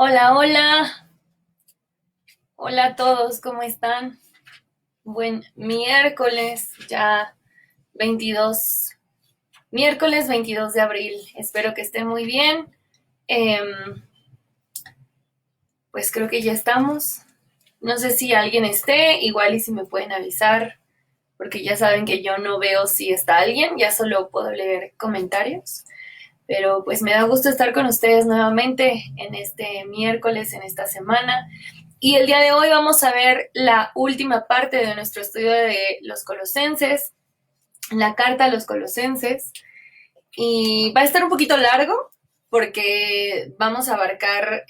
Hola, hola, hola a todos, ¿cómo están? Buen miércoles, ya 22, miércoles 22 de abril. Espero que estén muy bien. Em, pues creo que ya estamos. No sé si alguien esté, igual y si me pueden avisar, porque ya saben que yo no veo si está alguien, ya solo puedo leer comentarios. Pero pues me da gusto estar con ustedes nuevamente en este miércoles, en esta semana. Y el día de hoy vamos a ver la última parte de nuestro estudio de los colosenses, la carta a los colosenses. Y va a estar un poquito largo porque vamos a abarcar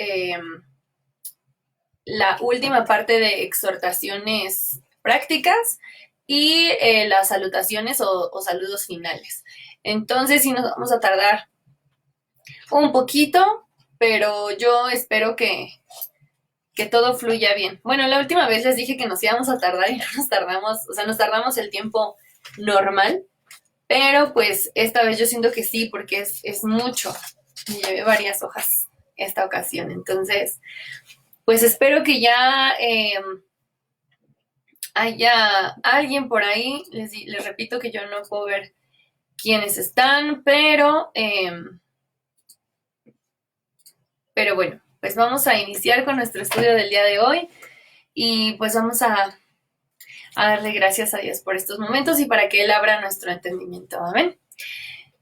la última parte de exhortaciones prácticas y las salutaciones o saludos finales. Entonces sí nos vamos a tardar un poquito, pero yo espero que todo fluya bien. Bueno, la última vez les dije que nos íbamos a tardar y no nos tardamos, o sea, nos tardamos el tiempo normal, pero pues esta vez yo siento que sí, porque es mucho. Me llevé varias hojas esta ocasión, entonces, pues espero que ya haya alguien por ahí. Les repito que yo no puedo ver quiénes están, pero bueno, pues vamos a iniciar con nuestro estudio del día de hoy y pues vamos a darle gracias a Dios por estos momentos y para que Él abra nuestro entendimiento. Amén.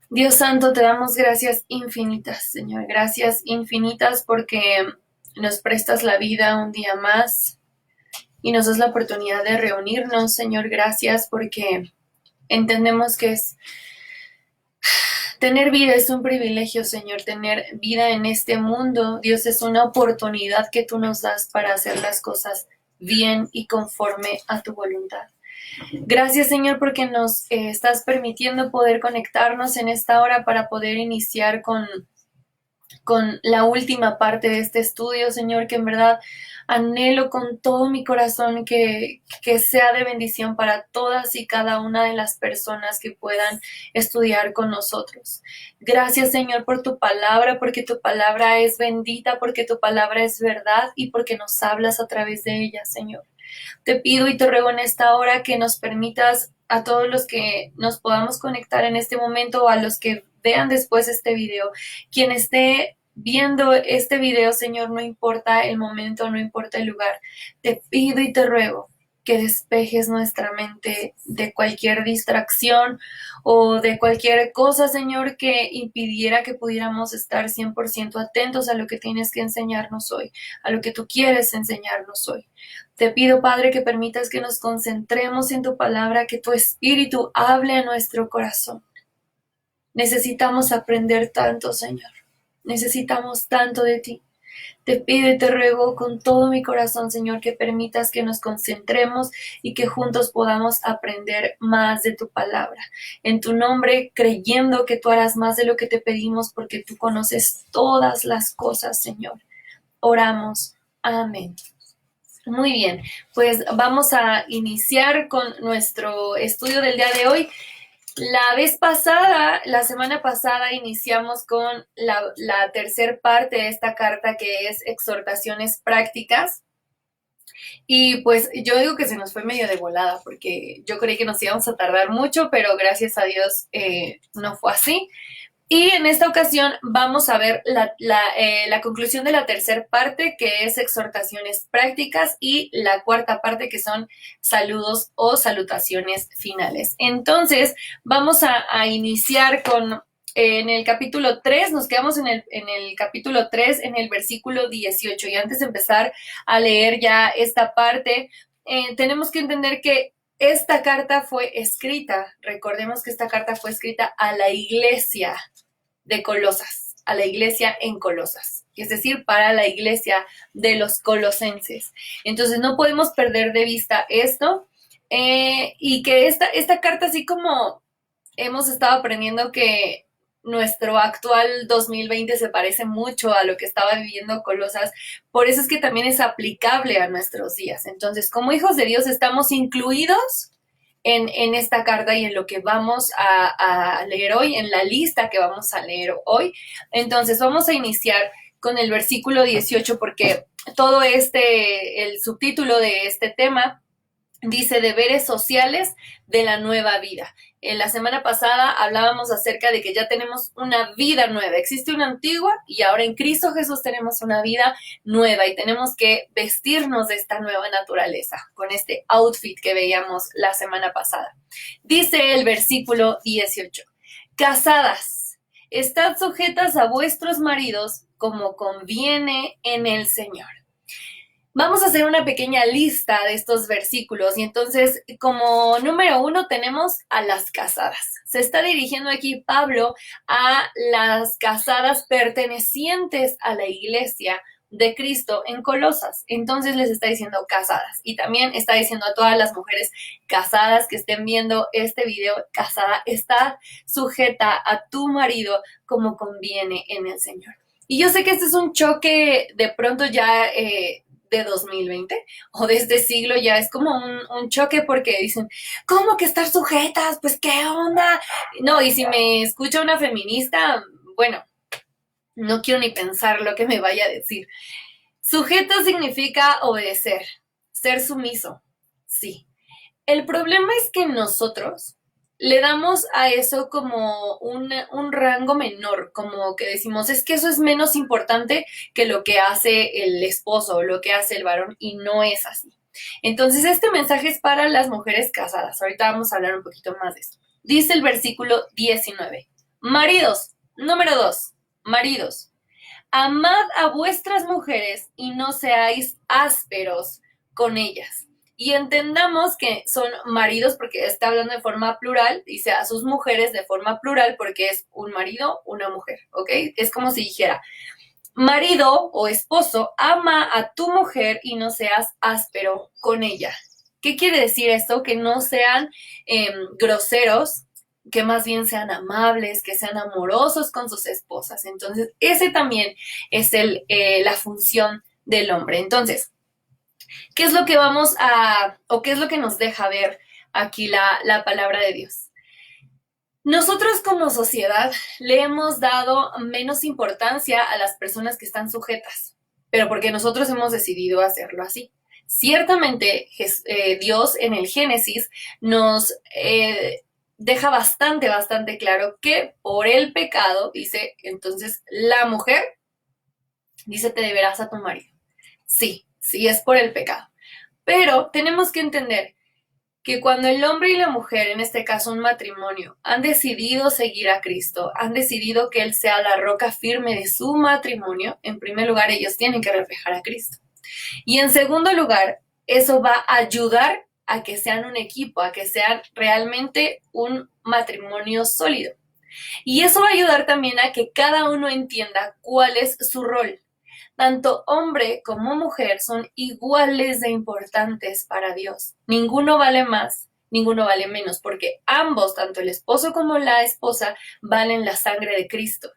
Dios Santo, te damos gracias infinitas, Señor. Gracias infinitas porque nos prestas la vida un día más y nos das la oportunidad de reunirnos, Señor. Gracias porque entendemos que tener vida es un privilegio, Señor. Tener vida en este mundo, Dios, es una oportunidad que tú nos das para hacer las cosas bien y conforme a tu voluntad. Gracias, Señor, porque nos estás permitiendo poder conectarnos en esta hora para poder iniciar con la última parte de este estudio, Señor, que en verdad anhelo con todo mi corazón que sea de bendición para todas y cada una de las personas que puedan estudiar con nosotros. Gracias, Señor, por tu palabra, porque tu palabra es bendita, porque tu palabra es verdad y porque nos hablas a través de ella, Señor. Te pido y te ruego en esta hora que nos permitas a todos los que nos podamos conectar en este momento o a los que vean después este video, quien esté viendo este video, Señor, no importa el momento, no importa el lugar, te pido y te ruego que despejes nuestra mente de cualquier distracción o de cualquier cosa, Señor, que impidiera que pudiéramos estar 100% atentos a lo que tienes que enseñarnos hoy, a lo que tú quieres enseñarnos hoy. Te pido, Padre, que permitas que nos concentremos en tu palabra, que tu espíritu hable a nuestro corazón. Necesitamos aprender tanto, Señor. Necesitamos tanto de ti. Te pido y te ruego con todo mi corazón, Señor, que permitas que nos concentremos y que juntos podamos aprender más de tu palabra. En tu nombre, creyendo que tú harás más de lo que te pedimos, porque tú conoces todas las cosas, Señor. Oramos. Amén. Muy bien, pues vamos a iniciar con nuestro estudio del día de hoy. La semana pasada, iniciamos con la tercer parte de esta carta, que es exhortaciones prácticas. Y pues yo digo que se nos fue medio de volada, porque yo creí que nos íbamos a tardar mucho, pero gracias a Dios no fue así. Y en esta ocasión vamos a ver la conclusión de la tercera parte, que es exhortaciones prácticas, y la cuarta parte, que son saludos o salutaciones finales. Entonces, vamos a iniciar en el capítulo 3, nos quedamos en el capítulo 3, en el versículo 18. Y antes de empezar a leer ya esta parte, tenemos que entender que esta carta fue escrita, recordemos que esta carta fue escrita a la iglesia de Colosas, a la iglesia en Colosas, es decir, para la iglesia de los colosenses. Entonces no podemos perder de vista esto, y que esta carta, así como hemos estado aprendiendo que nuestro actual 2020 se parece mucho a lo que estaba viviendo Colosas, por eso es que también es aplicable a nuestros días. Entonces, como hijos de Dios, estamos incluidos en esta carta y en lo que vamos a leer hoy, en la lista que vamos a leer hoy. Entonces, vamos a iniciar con el versículo 18 porque todo el subtítulo de este tema dice deberes sociales de la nueva vida. En la semana pasada hablábamos acerca de que ya tenemos una vida nueva. Existe una antigua y ahora en Cristo Jesús tenemos una vida nueva y tenemos que vestirnos de esta nueva naturaleza con este outfit que veíamos la semana pasada. Dice el versículo 18: Casadas, estad sujetas a vuestros maridos como conviene en el Señor. Vamos a hacer una pequeña lista de estos versículos y entonces como número 1 tenemos a las casadas. Se está dirigiendo aquí Pablo a las casadas pertenecientes a la iglesia de Cristo en Colosas. Entonces les está diciendo casadas y también está diciendo a todas las mujeres casadas que estén viendo este video, casada, está sujeta a tu marido como conviene en el Señor. Y yo sé que este es un choque de pronto ya de 2020 o de este siglo, ya es como un choque porque dicen, ¿cómo que estar sujetas? Pues, ¿qué onda? No, y si me escucha una feminista, bueno, no quiero ni pensar lo que me vaya a decir. Sujeto significa obedecer, ser sumiso, sí. El problema es que nosotros le damos a eso como un rango menor, como que decimos, es que eso es menos importante que lo que hace el esposo o lo que hace el varón, y no es así. Entonces, este mensaje es para las mujeres casadas. Ahorita vamos a hablar un poquito más de esto. Dice el versículo 19. Maridos, número 2, maridos, amad a vuestras mujeres y no seáis ásperos con ellas. Y entendamos que son maridos porque está hablando de forma plural, dice a sus mujeres de forma plural porque es un marido, una mujer, ¿ok? Es como si dijera, marido o esposo, ama a tu mujer y no seas áspero con ella. ¿Qué quiere decir esto? Que no sean groseros, que más bien sean amables, que sean amorosos con sus esposas. Entonces, ese también es la función del hombre. Entonces, ¿qué es lo que qué es lo que nos deja ver aquí la palabra de Dios? Nosotros como sociedad le hemos dado menos importancia a las personas que están sujetas, pero porque nosotros hemos decidido hacerlo así. Ciertamente, Dios en el Génesis nos deja bastante claro que por el pecado, dice, entonces la mujer, dice, te deberás a tu marido. Sí es por el pecado. Pero tenemos que entender que cuando el hombre y la mujer, en este caso un matrimonio, han decidido seguir a Cristo, han decidido que Él sea la roca firme de su matrimonio, en primer lugar ellos tienen que reflejar a Cristo. Y en segundo lugar, eso va a ayudar a que sean un equipo, a que sean realmente un matrimonio sólido. Y eso va a ayudar también a que cada uno entienda cuál es su rol. Tanto hombre como mujer son iguales de importantes para Dios. Ninguno vale más, ninguno vale menos, porque ambos, tanto el esposo como la esposa, valen la sangre de Cristo.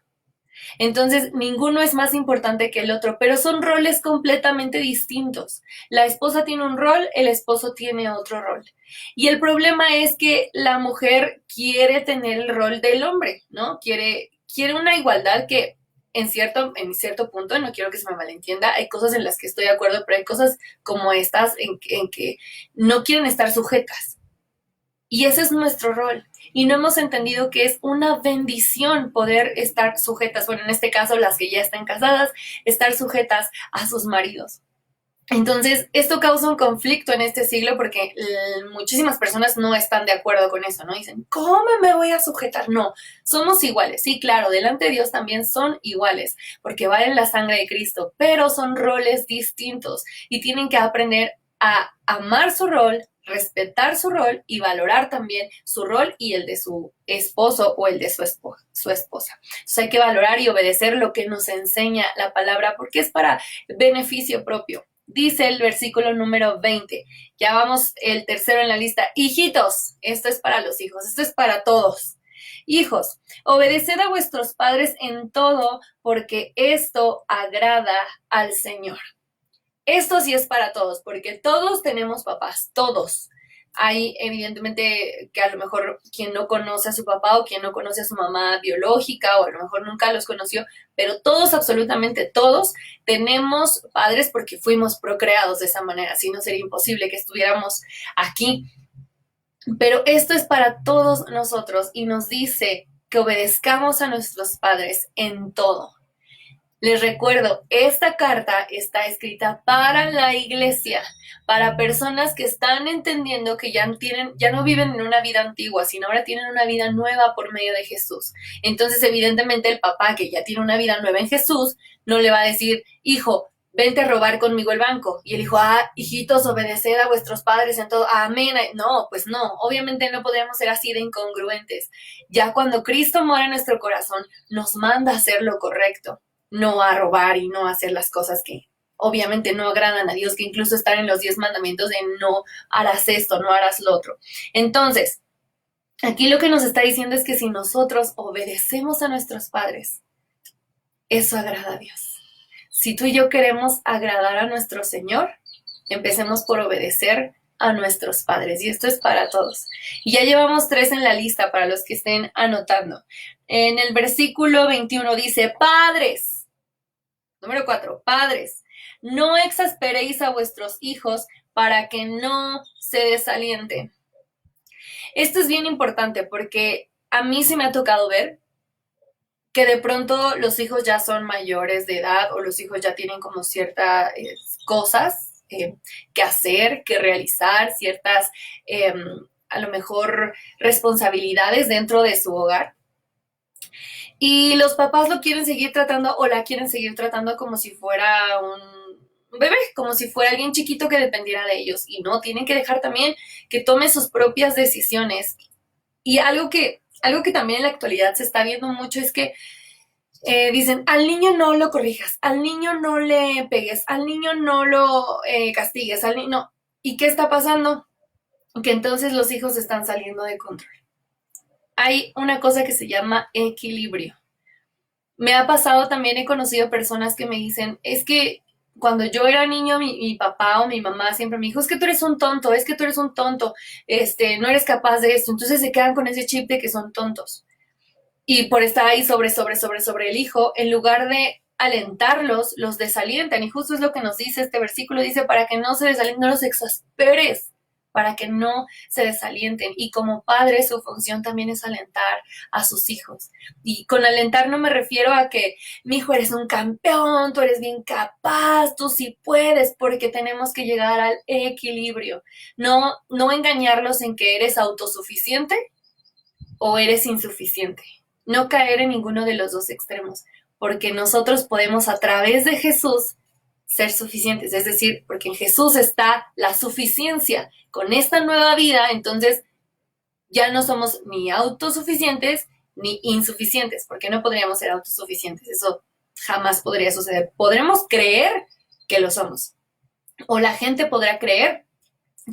Entonces, ninguno es más importante que el otro, pero son roles completamente distintos. La esposa tiene un rol, el esposo tiene otro rol. Y el problema es que la mujer quiere tener el rol del hombre, ¿no? Quiere una igualdad que en cierto punto, no quiero que se me malentienda, hay cosas en las que estoy de acuerdo, pero hay cosas como estas en que no quieren estar sujetas. Y ese es nuestro rol. Y no hemos entendido que es una bendición poder estar sujetas, bueno, en este caso las que ya están casadas, estar sujetas a sus maridos. Entonces, esto causa un conflicto en este siglo porque muchísimas personas no están de acuerdo con eso, ¿no? Dicen, ¿cómo me voy a sujetar? No, somos iguales. Sí, claro, delante de Dios también son iguales porque valen la sangre de Cristo, pero son roles distintos y tienen que aprender a amar su rol, respetar su rol y valorar también su rol y el de su esposo o el de su esposa. Entonces hay que valorar y obedecer lo que nos enseña la palabra porque es para beneficio propio. Dice el versículo número 20, ya vamos el tercero en la lista. Hijitos, esto es para los hijos, esto es para todos. Hijos, obedeced a vuestros padres en todo, porque esto agrada al Señor. Esto sí es para todos, porque todos tenemos papás, todos. Hay evidentemente que a lo mejor quien no conoce a su papá o quien no conoce a su mamá biológica o a lo mejor nunca los conoció, pero todos, absolutamente todos, tenemos padres porque fuimos procreados de esa manera, si no sería imposible que estuviéramos aquí. Pero esto es para todos nosotros y nos dice que obedezcamos a nuestros padres en todo. Les recuerdo, esta carta está escrita para la iglesia, para personas que están entendiendo que ya no viven en una vida antigua, sino ahora tienen una vida nueva por medio de Jesús. Entonces, evidentemente, el papá que ya tiene una vida nueva en Jesús, no le va a decir, hijo, vente a robar conmigo el banco. Y el hijo, hijitos, obedeced a vuestros padres en todo. Amén. No, pues no, obviamente no podríamos ser así de incongruentes. Ya cuando Cristo muere en nuestro corazón, nos manda a hacer lo correcto, no a robar y no a hacer las cosas que obviamente no agradan a Dios, que incluso están en los 10 mandamientos de no harás esto, no harás lo otro. Entonces, aquí lo que nos está diciendo es que si nosotros obedecemos a nuestros padres, eso agrada a Dios. Si tú y yo queremos agradar a nuestro Señor, empecemos por obedecer a nuestros padres. Y esto es para todos. Y ya llevamos 3 en la lista para los que estén anotando. En el versículo 21 dice, padres. Número 4, padres, no exasperéis a vuestros hijos para que no se desalienten. Esto es bien importante porque a mí se me ha tocado ver que de pronto los hijos ya son mayores de edad o los hijos ya tienen como ciertas cosas que hacer, que realizar, ciertas a lo mejor responsabilidades dentro de su hogar. Y los papás lo quieren seguir tratando o la quieren seguir tratando como si fuera un bebé, como si fuera alguien chiquito que dependiera de ellos. Y no, tienen que dejar también que tome sus propias decisiones. Y algo que también en la actualidad se está viendo mucho es que dicen, al niño no lo corrijas, al niño no le pegues, al niño no lo castigues, al niño no. ¿Y qué está pasando? Que entonces los hijos están saliendo de control. Hay una cosa que se llama equilibrio. Me ha pasado también, he conocido personas que me dicen, es que cuando yo era niño, mi papá o mi mamá siempre me dijo, es que tú eres un tonto, es que tú eres un tonto, no eres capaz de esto. Entonces se quedan con ese chip de que son tontos. Y por estar ahí sobre el hijo, en lugar de alentarlos, los desalientan. Y justo es lo que nos dice este versículo, dice, para que no se desalienten, no los exasperes, para que no se desalienten. Y como padre, su función también es alentar a sus hijos. Y con alentar no me refiero a que, mi hijo, eres un campeón, tú eres bien capaz, tú sí puedes, porque tenemos que llegar al equilibrio. No engañarlos en que eres autosuficiente o eres insuficiente. No caer en ninguno de los dos extremos, porque nosotros podemos a través de Jesús ser suficientes, es decir, porque en Jesús está la suficiencia. Con esta nueva vida, entonces ya no somos ni autosuficientes ni insuficientes, porque no podríamos ser autosuficientes, eso jamás podría suceder. Podremos creer que lo somos, o la gente podrá creer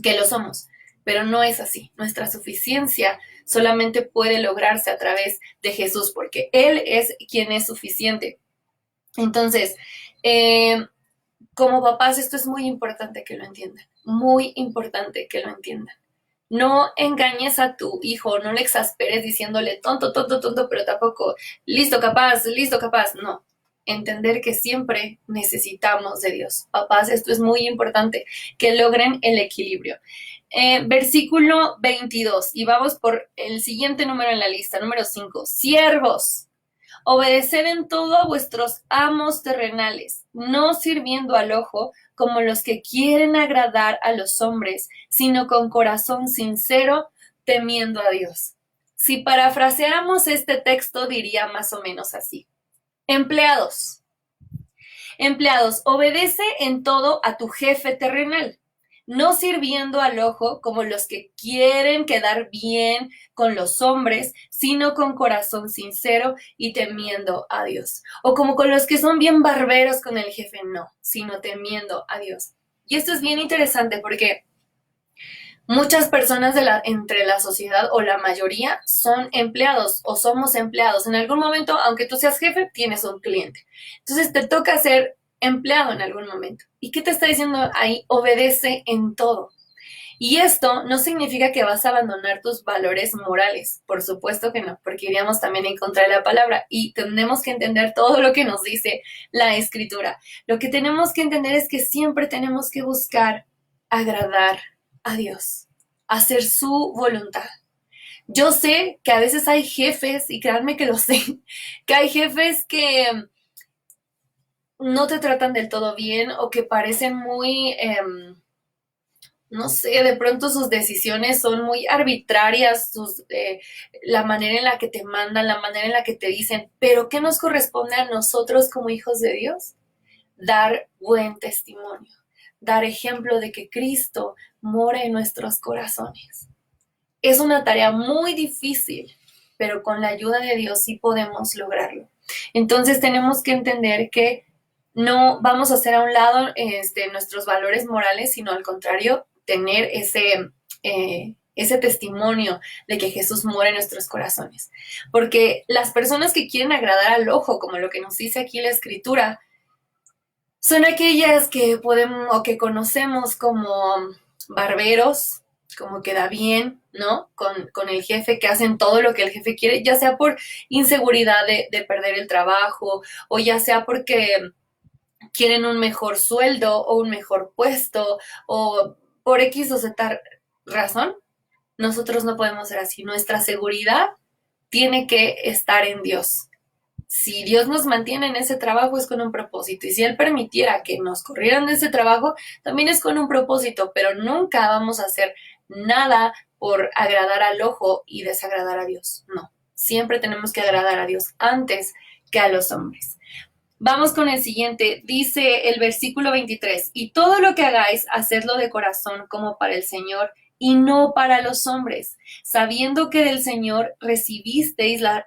que lo somos, pero no es así. Nuestra suficiencia solamente puede lograrse a través de Jesús, porque Él es quien es suficiente. Entonces, como papás, esto es muy importante que lo entiendan, muy importante que lo entiendan. No engañes a tu hijo, no le exasperes diciéndole tonto, tonto, tonto, pero tampoco listo, capaz, no. Entender que siempre necesitamos de Dios. Papás, esto es muy importante, que logren el equilibrio. Versículo 22, y vamos por el siguiente número en la lista, número 5. Siervos, obedeced en todo a vuestros amos terrenales, no sirviendo al ojo como los que quieren agradar a los hombres, sino con corazón sincero, temiendo a Dios. Si parafraseáramos este texto, diría más o menos así. Empleados, obedece en todo a tu jefe terrenal, no sirviendo al ojo como los que quieren quedar bien con los hombres, sino con corazón sincero y temiendo a Dios. O como con los que son bien barberos con el jefe, no, sino temiendo a Dios. Y esto es bien interesante porque muchas personas entre la sociedad o la mayoría son empleados o somos empleados. En algún momento, aunque tú seas jefe, tienes un cliente. Entonces te toca ser empleado en algún momento. ¿Y qué te está diciendo ahí? Obedece en todo. Y esto no significa que vas a abandonar tus valores morales, por supuesto que no, porque iríamos también en contra de la palabra y tenemos que entender todo lo que nos dice la Escritura. Lo que tenemos que entender es que siempre tenemos que buscar agradar a Dios, hacer su voluntad. Yo sé que a veces hay jefes, y créanme que lo sé, que hay jefes que no te tratan del todo bien o que parecen muy, no sé, de pronto sus decisiones son muy arbitrarias, la manera en la que te mandan, la manera en la que te dicen, pero ¿qué nos corresponde a nosotros como hijos de Dios? Dar buen testimonio, dar ejemplo de que Cristo mora en nuestros corazones. Es una tarea muy difícil, pero con la ayuda de Dios sí podemos lograrlo. Entonces tenemos que entender que no vamos a hacer a un lado nuestros valores morales, sino al contrario, tener ese testimonio de que Jesús muere en nuestros corazones. Porque las personas que quieren agradar al ojo, como lo que nos dice aquí la Escritura, son aquellas que podemos o que conocemos como barberos, como queda bien, ¿no? Con el jefe, que hacen todo lo que el jefe quiere, ya sea por inseguridad de perder el trabajo, o ya sea porque quieren un mejor sueldo o un mejor puesto, o por X o Z razón. Nosotros no podemos ser así. Nuestra seguridad tiene que estar en Dios. Si Dios nos mantiene en ese trabajo es con un propósito, y si Él permitiera que nos corrieran de ese trabajo, también es con un propósito, pero nunca vamos a hacer nada por agradar al ojo y desagradar a Dios. No, siempre tenemos que agradar a Dios antes que a los hombres. Vamos con el siguiente, dice el versículo 23, y todo lo que hagáis, hacedlo de corazón como para el Señor y no para los hombres, sabiendo que del Señor recibiréis la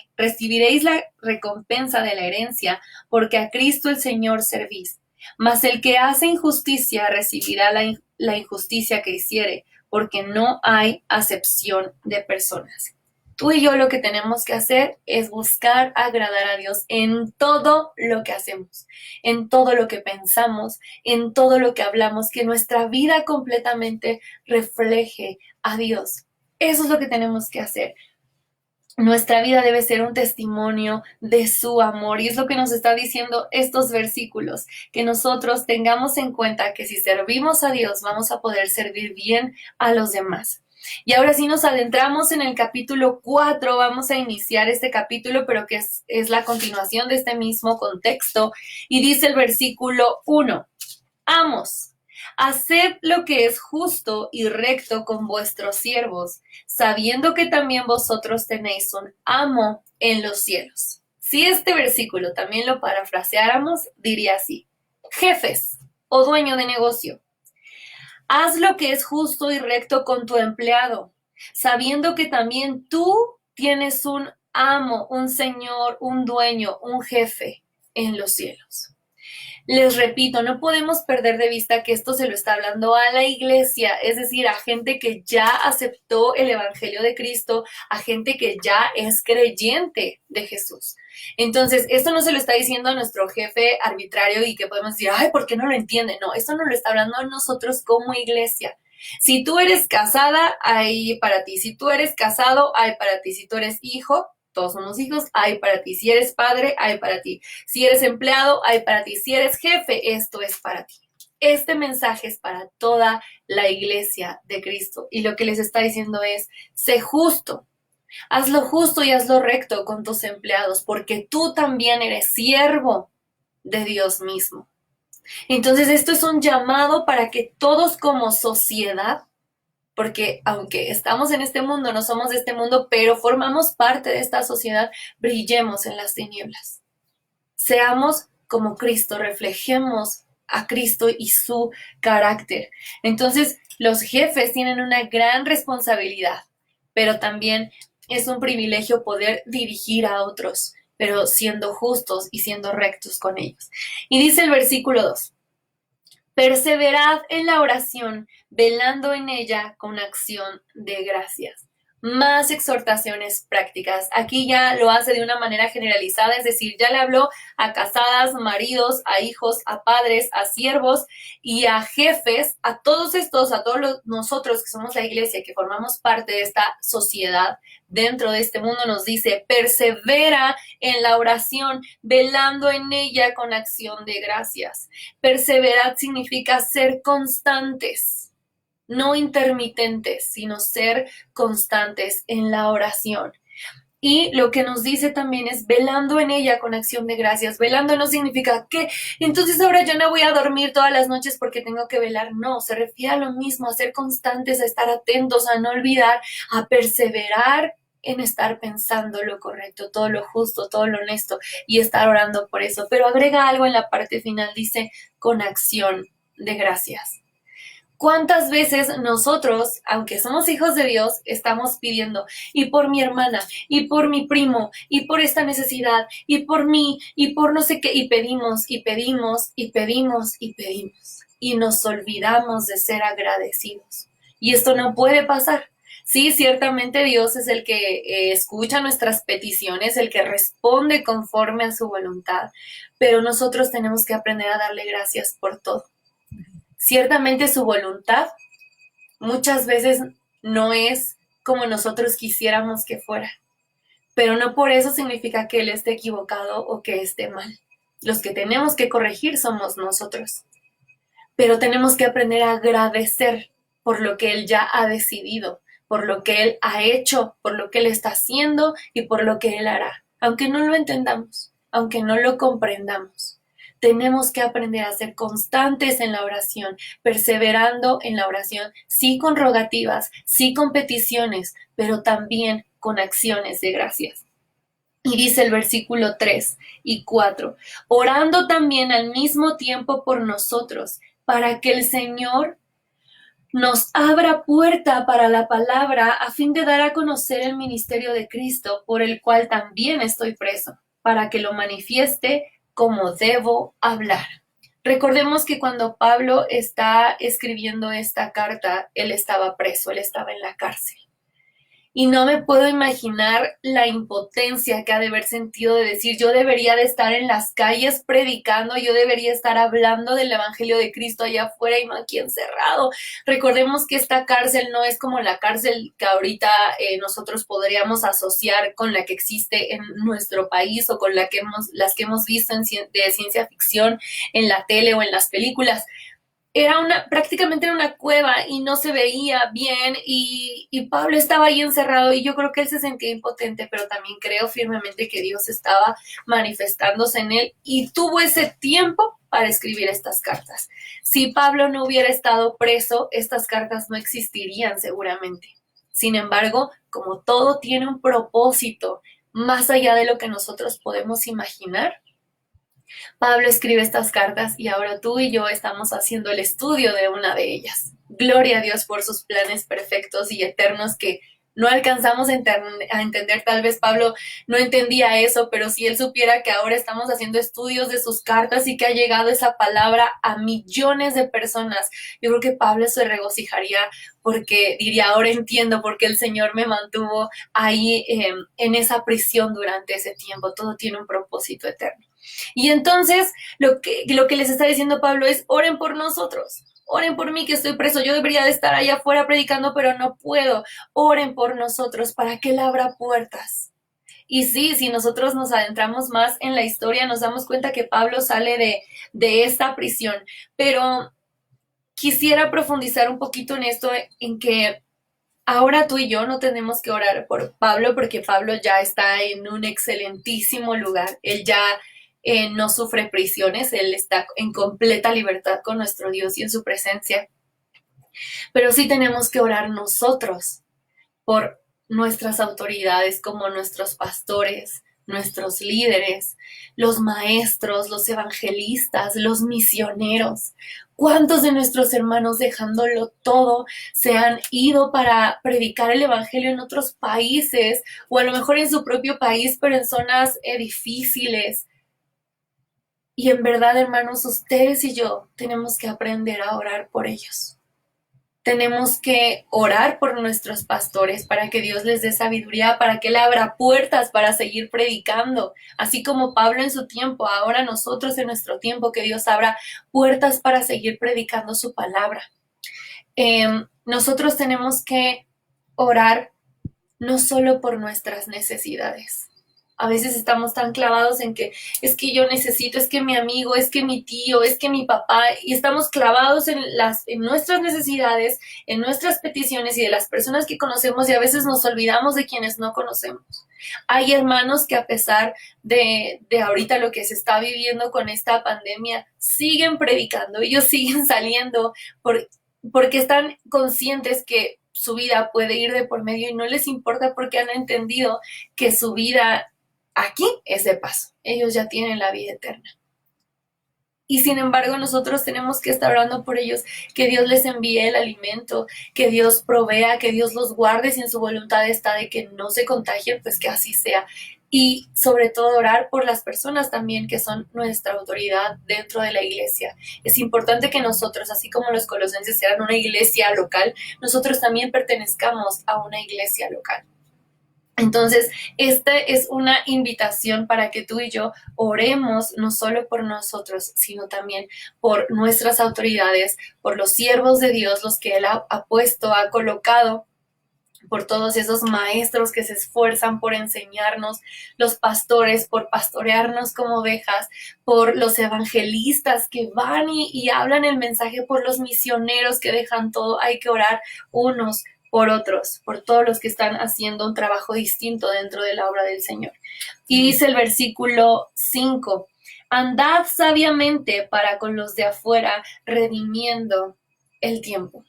recompensa de la herencia, porque a Cristo el Señor servís. Mas el que hace injusticia recibirá la injusticia que hiciere, porque no hay acepción de personas. Tú y yo lo que tenemos que hacer es buscar agradar a Dios en todo lo que hacemos, en todo lo que pensamos, en todo lo que hablamos, que nuestra vida completamente refleje a Dios. Eso es lo que tenemos que hacer. Nuestra vida debe ser un testimonio de su amor, y es lo que nos está diciendo estos versículos, que nosotros tengamos en cuenta que si servimos a Dios vamos a poder servir bien a los demás. Y ahora sí nos adentramos en el capítulo 4, vamos a iniciar este capítulo, pero que es la continuación de este mismo contexto, y dice el versículo 1, Amos, haced lo que es justo y recto con vuestros siervos, sabiendo que también vosotros tenéis un amo en los cielos. Si este versículo también lo parafraseáramos, diría así: jefes o dueño de negocio, haz lo que es justo y recto con tu empleado, sabiendo que también tú tienes un amo, un señor, un dueño, un jefe en los cielos. Les repito, no podemos perder de vista que esto se lo está hablando a la iglesia, es decir, a gente que ya aceptó el Evangelio de Cristo, a gente que ya es creyente de Jesús. Entonces, esto no se lo está diciendo a nuestro jefe arbitrario y que podemos decir, ay, ¿por qué no lo entiende? No, esto no lo está hablando a nosotros como iglesia. Si tú eres casada, hay para ti. Si tú eres casado, hay para ti. Si tú eres hijo, todos somos hijos, hay para ti. Si eres padre, hay para ti. Si eres empleado, hay para ti. Si eres jefe, esto es para ti. Este mensaje es para toda la iglesia de Cristo. Y lo que les está diciendo es, sé justo. Haz lo justo y haz lo recto con tus empleados, porque tú también eres siervo de Dios mismo. Entonces, esto es un llamado para que todos como sociedad, porque aunque estamos en este mundo, no somos de este mundo, pero formamos parte de esta sociedad, brillemos en las tinieblas. Seamos como Cristo, reflejemos a Cristo y su carácter. Entonces, los jefes tienen una gran responsabilidad, pero también es un privilegio poder dirigir a otros, pero siendo justos y siendo rectos con ellos. Y dice el versículo 2, perseverad en la oración, velando en ella con acción de gracias. más exhortaciones prácticas. Aquí ya lo hace de una manera generalizada, es decir, ya le habló a casadas, maridos, a hijos, a padres, a siervos y a jefes, a todos estos, a todos nosotros que somos la iglesia, que formamos parte de esta sociedad, dentro de este mundo, nos dice: persevera en la oración, velando en ella con acción de gracias. Perseverar significa ser constantes, no intermitentes, sino ser constantes en la oración. Y lo que nos dice también es velando en ella con acción de gracias. Velando no significa que entonces ahora yo no voy a dormir todas las noches porque tengo que velar. No, se refiere a lo mismo, a ser constantes, a estar atentos, a no olvidar, a perseverar en estar pensando lo correcto, todo lo justo, todo lo honesto y estar orando por eso. Pero agrega algo en la parte final, dice con acción de gracias. ¿Cuántas veces nosotros, aunque somos hijos de Dios, estamos pidiendo, y por mi hermana, y por mi primo, y por esta necesidad, y por mí, y por no sé qué, y pedimos, y pedimos, y pedimos, y pedimos, y nos olvidamos de ser agradecidos? Y esto no puede pasar. Sí, ciertamente Dios es el que escucha nuestras peticiones, el que responde conforme a su voluntad, pero nosotros tenemos que aprender a darle gracias por todo. Ciertamente su voluntad muchas veces no es como nosotros quisiéramos que fuera, pero no por eso significa que Él esté equivocado o que esté mal. Los que tenemos que corregir somos nosotros, pero tenemos que aprender a agradecer por lo que Él ya ha decidido, por lo que Él ha hecho, por lo que Él está haciendo y por lo que Él hará, aunque no lo entendamos, aunque no lo comprendamos. Tenemos que aprender a ser constantes en la oración, perseverando en la oración, sí con rogativas, sí con peticiones, pero también con acciones de gracias. Y dice el versículo 3 y 4, orando también al mismo tiempo por nosotros, para que el Señor nos abra puerta para la palabra a fin de dar a conocer el ministerio de Cristo, por el cual también estoy preso, para que lo manifieste como debo hablar. Recordemos que cuando Pablo está escribiendo esta carta, él estaba preso, él estaba en la cárcel. Y no me puedo imaginar la impotencia que ha de haber sentido de decir: yo debería de estar en las calles predicando, yo debería estar hablando del Evangelio de Cristo allá afuera y no aquí encerrado. Recordemos que esta cárcel no es como la cárcel que ahorita nosotros podríamos asociar con la que existe en nuestro país o con las que hemos visto de ciencia ficción en la tele o en las películas. Prácticamente era una cueva y no se veía bien y Pablo estaba ahí encerrado y yo creo que él se sentía impotente, pero también creo firmemente que Dios estaba manifestándose en él y tuvo ese tiempo para escribir estas cartas. Si Pablo no hubiera estado preso, estas cartas no existirían seguramente. Sin embargo, como todo tiene un propósito más allá de lo que nosotros podemos imaginar, Pablo escribe estas cartas y ahora tú y yo estamos haciendo el estudio de una de ellas. Gloria a Dios por sus planes perfectos y eternos que no alcanzamos a entender. Tal vez Pablo no entendía eso, pero si él supiera que ahora estamos haciendo estudios de sus cartas y que ha llegado esa palabra a millones de personas, yo creo que Pablo se regocijaría porque diría: ahora entiendo por qué el Señor me mantuvo ahí en esa prisión durante ese tiempo. Todo tiene un propósito eterno. Y entonces lo que les está diciendo Pablo es: oren por nosotros, oren por mí que estoy preso, yo debería de estar allá afuera predicando, pero no puedo. Oren por nosotros para que Él abra puertas. Y sí, si nosotros nos adentramos más en la historia, nos damos cuenta que Pablo sale de esta prisión, pero quisiera profundizar un poquito en esto, en que ahora tú y yo no tenemos que orar por Pablo porque Pablo ya está en un excelentísimo lugar. Él ya no sufre prisiones, él está en completa libertad con nuestro Dios y en su presencia. Pero sí tenemos que orar nosotros por nuestras autoridades, como nuestros pastores, nuestros líderes, los maestros, los evangelistas, los misioneros. ¿Cuántos de nuestros hermanos, dejándolo todo, se han ido para predicar el evangelio en otros países o a lo mejor en su propio país, pero en zonas difíciles? Y en verdad, hermanos, ustedes y yo tenemos que aprender a orar por ellos. Tenemos que orar por nuestros pastores para que Dios les dé sabiduría, para que Él abra puertas para seguir predicando. Así como Pablo en su tiempo, ahora nosotros en nuestro tiempo, que Dios abra puertas para seguir predicando su palabra. Nosotros tenemos que orar no solo por nuestras necesidades. A veces estamos tan clavados en que es que yo necesito, es que mi amigo, es que mi tío, es que mi papá, y estamos clavados en nuestras necesidades, en nuestras peticiones y de las personas que conocemos, y a veces nos olvidamos de quienes no conocemos. Hay hermanos que, a pesar de ahorita lo que se está viviendo con esta pandemia, siguen predicando, ellos siguen saliendo porque están conscientes que su vida puede ir de por medio y no les importa, porque han entendido que su vida aquí es de paso. Ellos ya tienen la vida eterna. Y sin embargo, nosotros tenemos que estar orando por ellos, que Dios les envíe el alimento, que Dios provea, que Dios los guarde. Si en su voluntad está de que no se contagien, pues que así sea. Y sobre todo orar por las personas también que son nuestra autoridad dentro de la iglesia. Es importante que nosotros, así como los colosenses eran una iglesia local, nosotros también pertenezcamos a una iglesia local. Entonces, esta es una invitación para que tú y yo oremos no solo por nosotros, sino también por nuestras autoridades, por los siervos de Dios, los que Él ha puesto, ha colocado, por todos esos maestros que se esfuerzan por enseñarnos, los pastores por pastorearnos como ovejas, por los evangelistas que van y hablan el mensaje, por los misioneros que dejan todo. Hay que orar unos por otros, por todos los que están haciendo un trabajo distinto dentro de la obra del Señor. Y dice el versículo 5, andad sabiamente para con los de afuera, redimiendo el tiempo.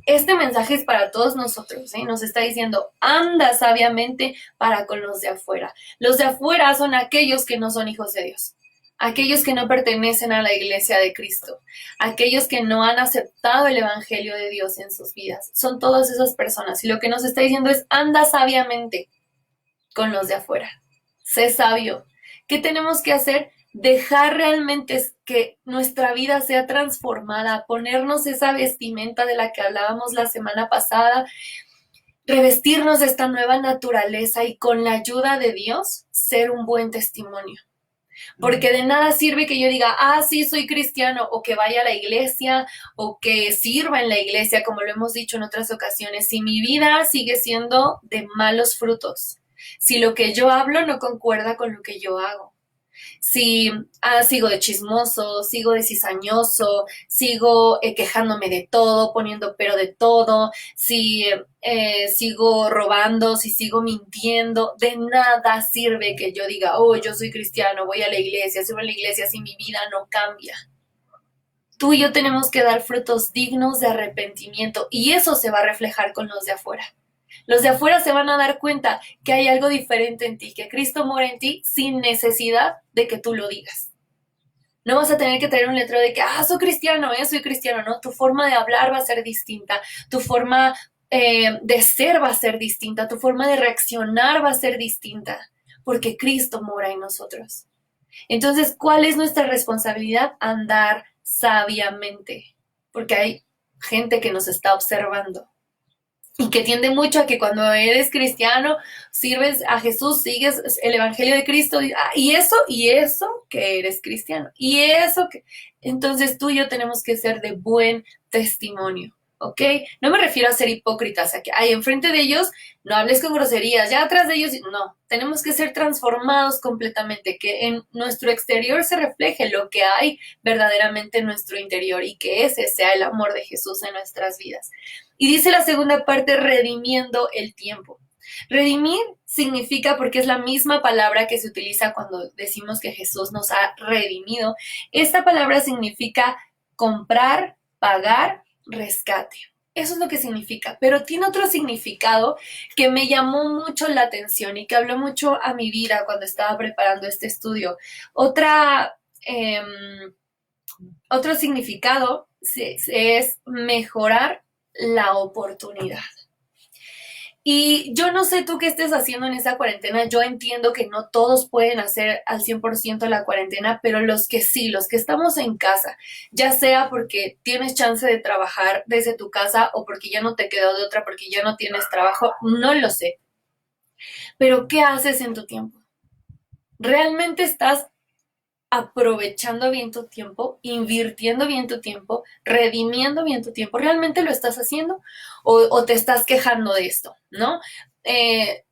Este mensaje es para todos nosotros, ¿eh? Nos está diciendo, anda sabiamente para con los de afuera. Los de afuera son aquellos que no son hijos de Dios, aquellos que no pertenecen a la iglesia de Cristo, aquellos que no han aceptado el evangelio de Dios en sus vidas. Son todas esas personas. Y lo que nos está diciendo es, anda sabiamente con los de afuera. Sé sabio. ¿Qué tenemos que hacer? Dejar realmente que nuestra vida sea transformada, ponernos esa vestimenta de la que hablábamos la semana pasada, revestirnos de esta nueva naturaleza y, con la ayuda de Dios, ser un buen testimonio. Porque de nada sirve que yo diga, sí, soy cristiano, o que vaya a la iglesia, o que sirva en la iglesia, como lo hemos dicho en otras ocasiones, si mi vida sigue siendo de malos frutos, si lo que yo hablo no concuerda con lo que yo hago. Si sigo de chismoso, sigo de cizañoso, sigo quejándome de todo, poniendo pero de todo, si sigo robando, si sigo mintiendo, de nada sirve que yo diga, yo soy cristiano, voy a la iglesia, sirvo en la iglesia, si mi vida no cambia. Tú y yo tenemos que dar frutos dignos de arrepentimiento, y eso se va a reflejar con los de afuera. Los de afuera se van a dar cuenta que hay algo diferente en ti, que Cristo mora en ti sin necesidad de que tú lo digas. No vas a tener que traer un letrero de que, soy cristiano, soy cristiano, ¿no? Tu forma de hablar va a ser distinta, tu forma de ser va a ser distinta, tu forma de reaccionar va a ser distinta, porque Cristo mora en nosotros. Entonces, ¿cuál es nuestra responsabilidad? Andar sabiamente, porque hay gente que nos está observando y que tiende mucho a que cuando eres cristiano, sirves a Jesús, sigues el evangelio de Cristo, y eso que eres cristiano, y eso que... Entonces tú y yo tenemos que ser de buen testimonio, ¿ok? No me refiero a ser hipócritas, a que enfrente de ellos no hables con groserías, ya atrás de ellos, no. Tenemos que ser transformados completamente, que en nuestro exterior se refleje lo que hay verdaderamente en nuestro interior, y que ese sea el amor de Jesús en nuestras vidas. Y dice la segunda parte, redimiendo el tiempo. Redimir significa, porque es la misma palabra que se utiliza cuando decimos que Jesús nos ha redimido, esta palabra significa comprar, pagar, rescate. Eso es lo que significa, pero tiene otro significado que me llamó mucho la atención y que habló mucho a mi vida cuando estaba preparando este estudio. Otro significado es mejorar la oportunidad. Y yo no sé tú qué estés haciendo en esa cuarentena. Yo entiendo que no todos pueden hacer al 100% la cuarentena, pero los que sí, los que estamos en casa, ya sea porque tienes chance de trabajar desde tu casa o porque ya no te quedó de otra, porque ya no tienes trabajo, no lo sé. Pero ¿qué haces en tu tiempo? ¿Realmente estás aprovechando bien tu tiempo, invirtiendo bien tu tiempo, redimiendo bien tu tiempo? ¿Realmente lo estás haciendo? ¿O te estás quejando de esto? ¿No? Eh,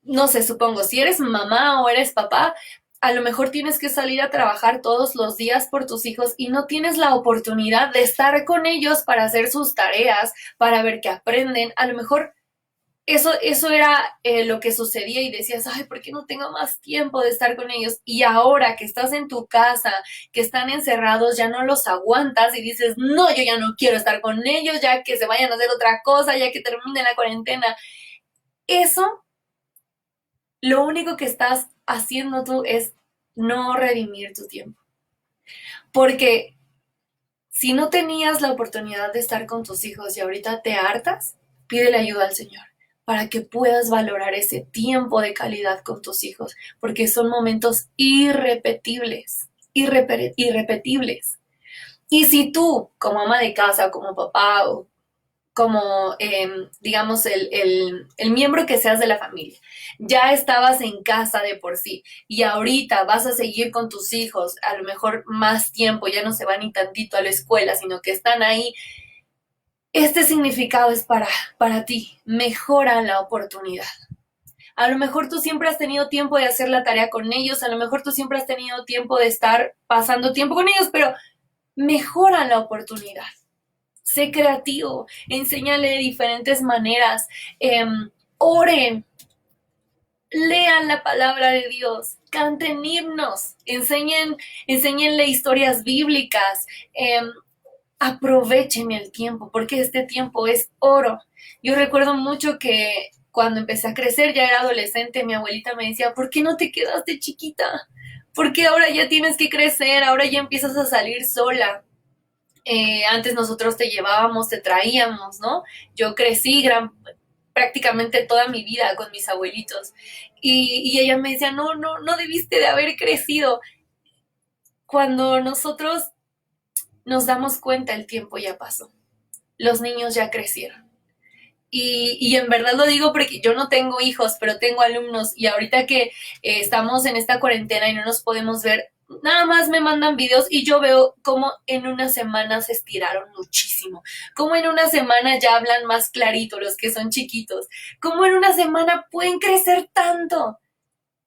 no sé, supongo, si eres mamá o eres papá, a lo mejor tienes que salir a trabajar todos los días por tus hijos y no tienes la oportunidad de estar con ellos para hacer sus tareas, para ver qué aprenden. A lo mejor eso era lo que sucedía y decías, ay, ¿por qué no tengo más tiempo de estar con ellos? Y ahora que estás en tu casa, que están encerrados, ya no los aguantas y dices, no, yo ya no quiero estar con ellos, ya que se vayan a hacer otra cosa, ya que termine la cuarentena. Eso, lo único que estás haciendo tú es no redimir tu tiempo. Porque si no tenías la oportunidad de estar con tus hijos y ahorita te hartas, pídele ayuda al Señor para que puedas valorar ese tiempo de calidad con tus hijos, porque son momentos irrepetibles, irrepetibles. Y si tú, como ama de casa, como papá o como, digamos, el miembro que seas de la familia. Ya estabas en casa de por sí y ahorita vas a seguir con tus hijos, a lo mejor más tiempo, ya no se van ni tantito a la escuela, sino que están ahí. Este significado es para ti. Mejora la oportunidad. A lo mejor tú siempre has tenido tiempo de hacer la tarea con ellos, a lo mejor tú siempre has tenido tiempo de estar pasando tiempo con ellos, pero mejora la oportunidad. Sé creativo, enséñale de diferentes maneras, oren, lean la palabra de Dios, canten himnos, enséñenle historias bíblicas, aprovechen el tiempo, porque este tiempo es oro. Yo recuerdo mucho que cuando empecé a crecer, ya era adolescente, mi abuelita me decía, ¿por qué no te quedaste chiquita? Porque ahora ya tienes que crecer, ahora ya empiezas a salir sola. Antes nosotros te llevábamos, te traíamos, ¿no? Yo crecí prácticamente toda mi vida con mis abuelitos y ella me decía, no, no, no debiste de haber crecido. Cuando nosotros nos damos cuenta, el tiempo ya pasó, los niños ya crecieron. Y en verdad lo digo porque yo no tengo hijos, pero tengo alumnos y ahorita que estamos en esta cuarentena y no nos podemos ver, nada más me mandan videos y yo veo cómo en una semana se estiraron muchísimo, cómo en una semana ya hablan más clarito los que son chiquitos, cómo en una semana pueden crecer tanto.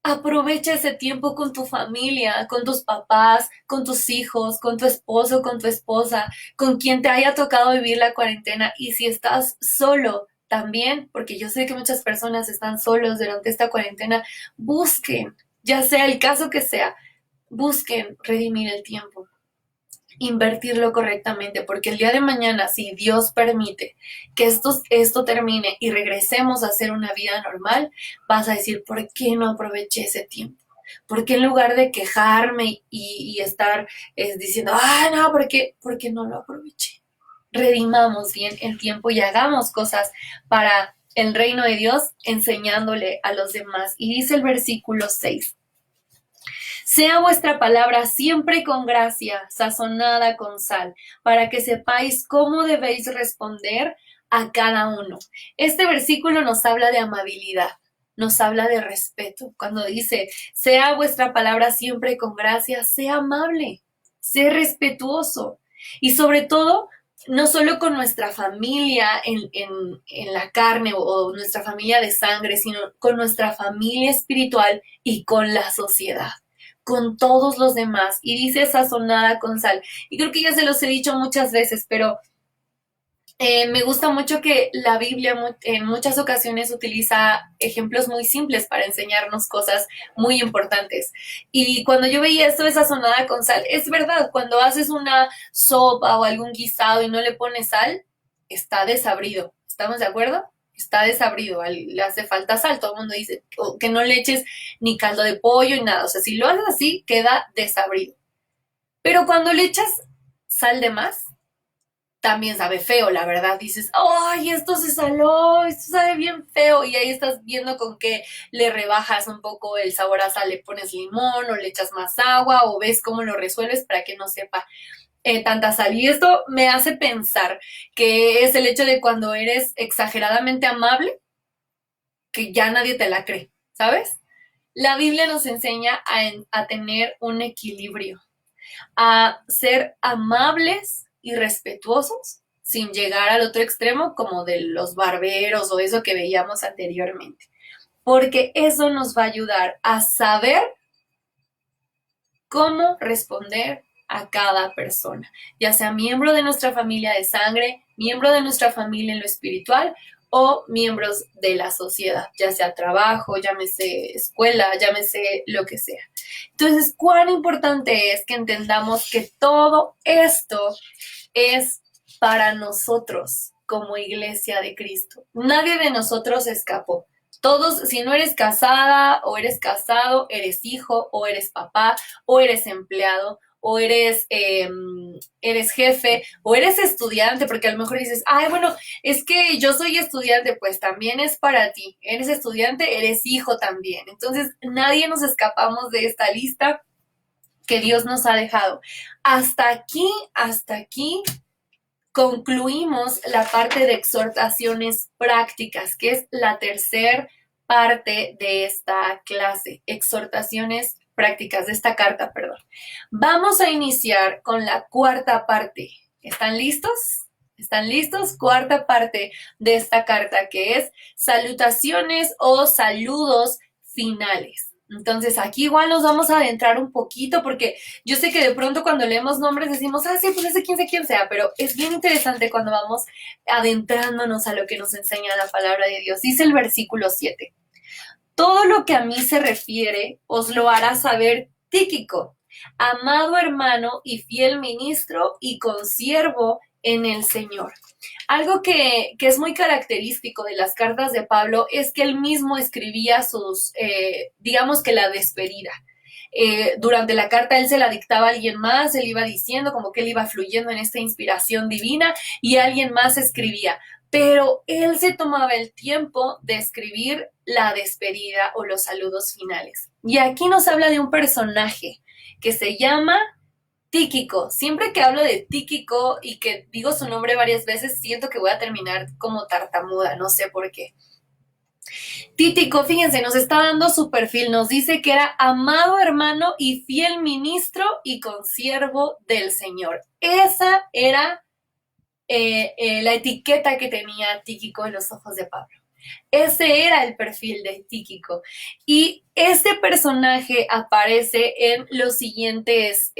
Aprovecha ese tiempo con tu familia, con tus papás, con tus hijos, con tu esposo, con tu esposa, con quien te haya tocado vivir la cuarentena. Y si estás solo también, porque yo sé que muchas personas están solos durante esta cuarentena, busquen, ya sea el caso que sea, busquen redimir el tiempo, invertirlo correctamente, porque el día de mañana, si Dios permite que esto termine y regresemos a hacer una vida normal, vas a decir, ¿por qué no aproveché ese tiempo? ¿Por qué en lugar de quejarme y estar diciendo, no, ¿por qué no lo aproveché? Redimamos bien el tiempo y hagamos cosas para el reino de Dios enseñándole a los demás. Y dice el versículo 6. Sea vuestra palabra siempre con gracia, sazonada con sal, para que sepáis cómo debéis responder a cada uno. Este versículo nos habla de amabilidad, nos habla de respeto. Cuando dice, sea vuestra palabra siempre con gracia, sea amable, sea respetuoso. Y sobre todo, no solo con nuestra familia en la carne o nuestra familia de sangre, sino con nuestra familia espiritual y con la sociedad, con todos los demás. Y dice sazonada con sal. Y creo que ya se los he dicho muchas veces, pero me gusta mucho que la Biblia en muchas ocasiones utiliza ejemplos muy simples para enseñarnos cosas muy importantes. Y cuando yo veía esto de sazonada con sal, es verdad, cuando haces una sopa o algún guisado y no le pones sal, está desabrido. ¿Estamos de acuerdo? Está desabrido, le hace falta sal. Todo el mundo dice que no le eches ni caldo de pollo ni nada. O sea, si lo haces así, queda desabrido. Pero cuando le echas sal de más, también sabe feo, la verdad. Dices, ¡ay, esto se saló! Esto sabe bien feo. Y ahí estás viendo con qué le rebajas un poco el sabor a sal, le pones limón o le echas más agua o ves cómo lo resuelves para que no sepa tanta sal. Y esto me hace pensar que es el hecho de cuando eres exageradamente amable, que ya nadie te la cree, ¿sabes? La Biblia nos enseña a tener un equilibrio, a ser amables y respetuosos sin llegar al otro extremo como de los barberos o eso que veíamos anteriormente. Porque eso nos va a ayudar a saber cómo responder a cada persona, ya sea miembro de nuestra familia de sangre, miembro de nuestra familia en lo espiritual o miembros de la sociedad, ya sea trabajo, llámese escuela, llámese lo que sea. Entonces, cuán importante es que entendamos que todo esto es para nosotros como iglesia de Cristo. Nadie de nosotros escapó. Todos, si no eres casada o eres casado, eres hijo o eres papá o eres empleado o eres jefe o eres estudiante, porque a lo mejor dices, ay, bueno, es que yo soy estudiante, pues también es para ti. Eres estudiante, eres hijo también. Entonces, nadie nos escapamos de esta lista que Dios nos ha dejado. Hasta aquí concluimos la parte de exhortaciones prácticas, que es la tercera parte de esta clase, exhortaciones prácticas de esta carta, perdón. Vamos a iniciar con la cuarta parte. ¿Están listos? ¿Están listos? Cuarta parte de esta carta, que es salutaciones o saludos finales. Entonces aquí igual nos vamos a adentrar un poquito porque yo sé que de pronto cuando leemos nombres decimos, ah, sí, pues ese quién sé quién sea, pero es bien interesante cuando vamos adentrándonos a lo que nos enseña la palabra de Dios. Dice el versículo 7, todo lo que a mí se refiere os lo hará saber Tíquico, amado hermano y fiel ministro y consiervo en el Señor. Algo que es muy característico de las cartas de Pablo es que él mismo escribía digamos que la despedida. Durante la carta él se la dictaba a alguien más, él iba diciendo como que él iba fluyendo en esta inspiración divina y alguien más escribía. Pero él se tomaba el tiempo de escribir la despedida o los saludos finales. Y aquí nos habla de un personaje que se llama Tíquico. Siempre que hablo de Tíquico y que digo su nombre varias veces, siento que voy a terminar como tartamuda, no sé por qué. Tíquico, fíjense, nos está dando su perfil, nos dice que era amado hermano y fiel ministro y consiervo del Señor. Esa era la etiqueta que tenía Tíquico en los ojos de Pablo. Ese era el perfil de Tíquico. Y este personaje aparece en los siguientes,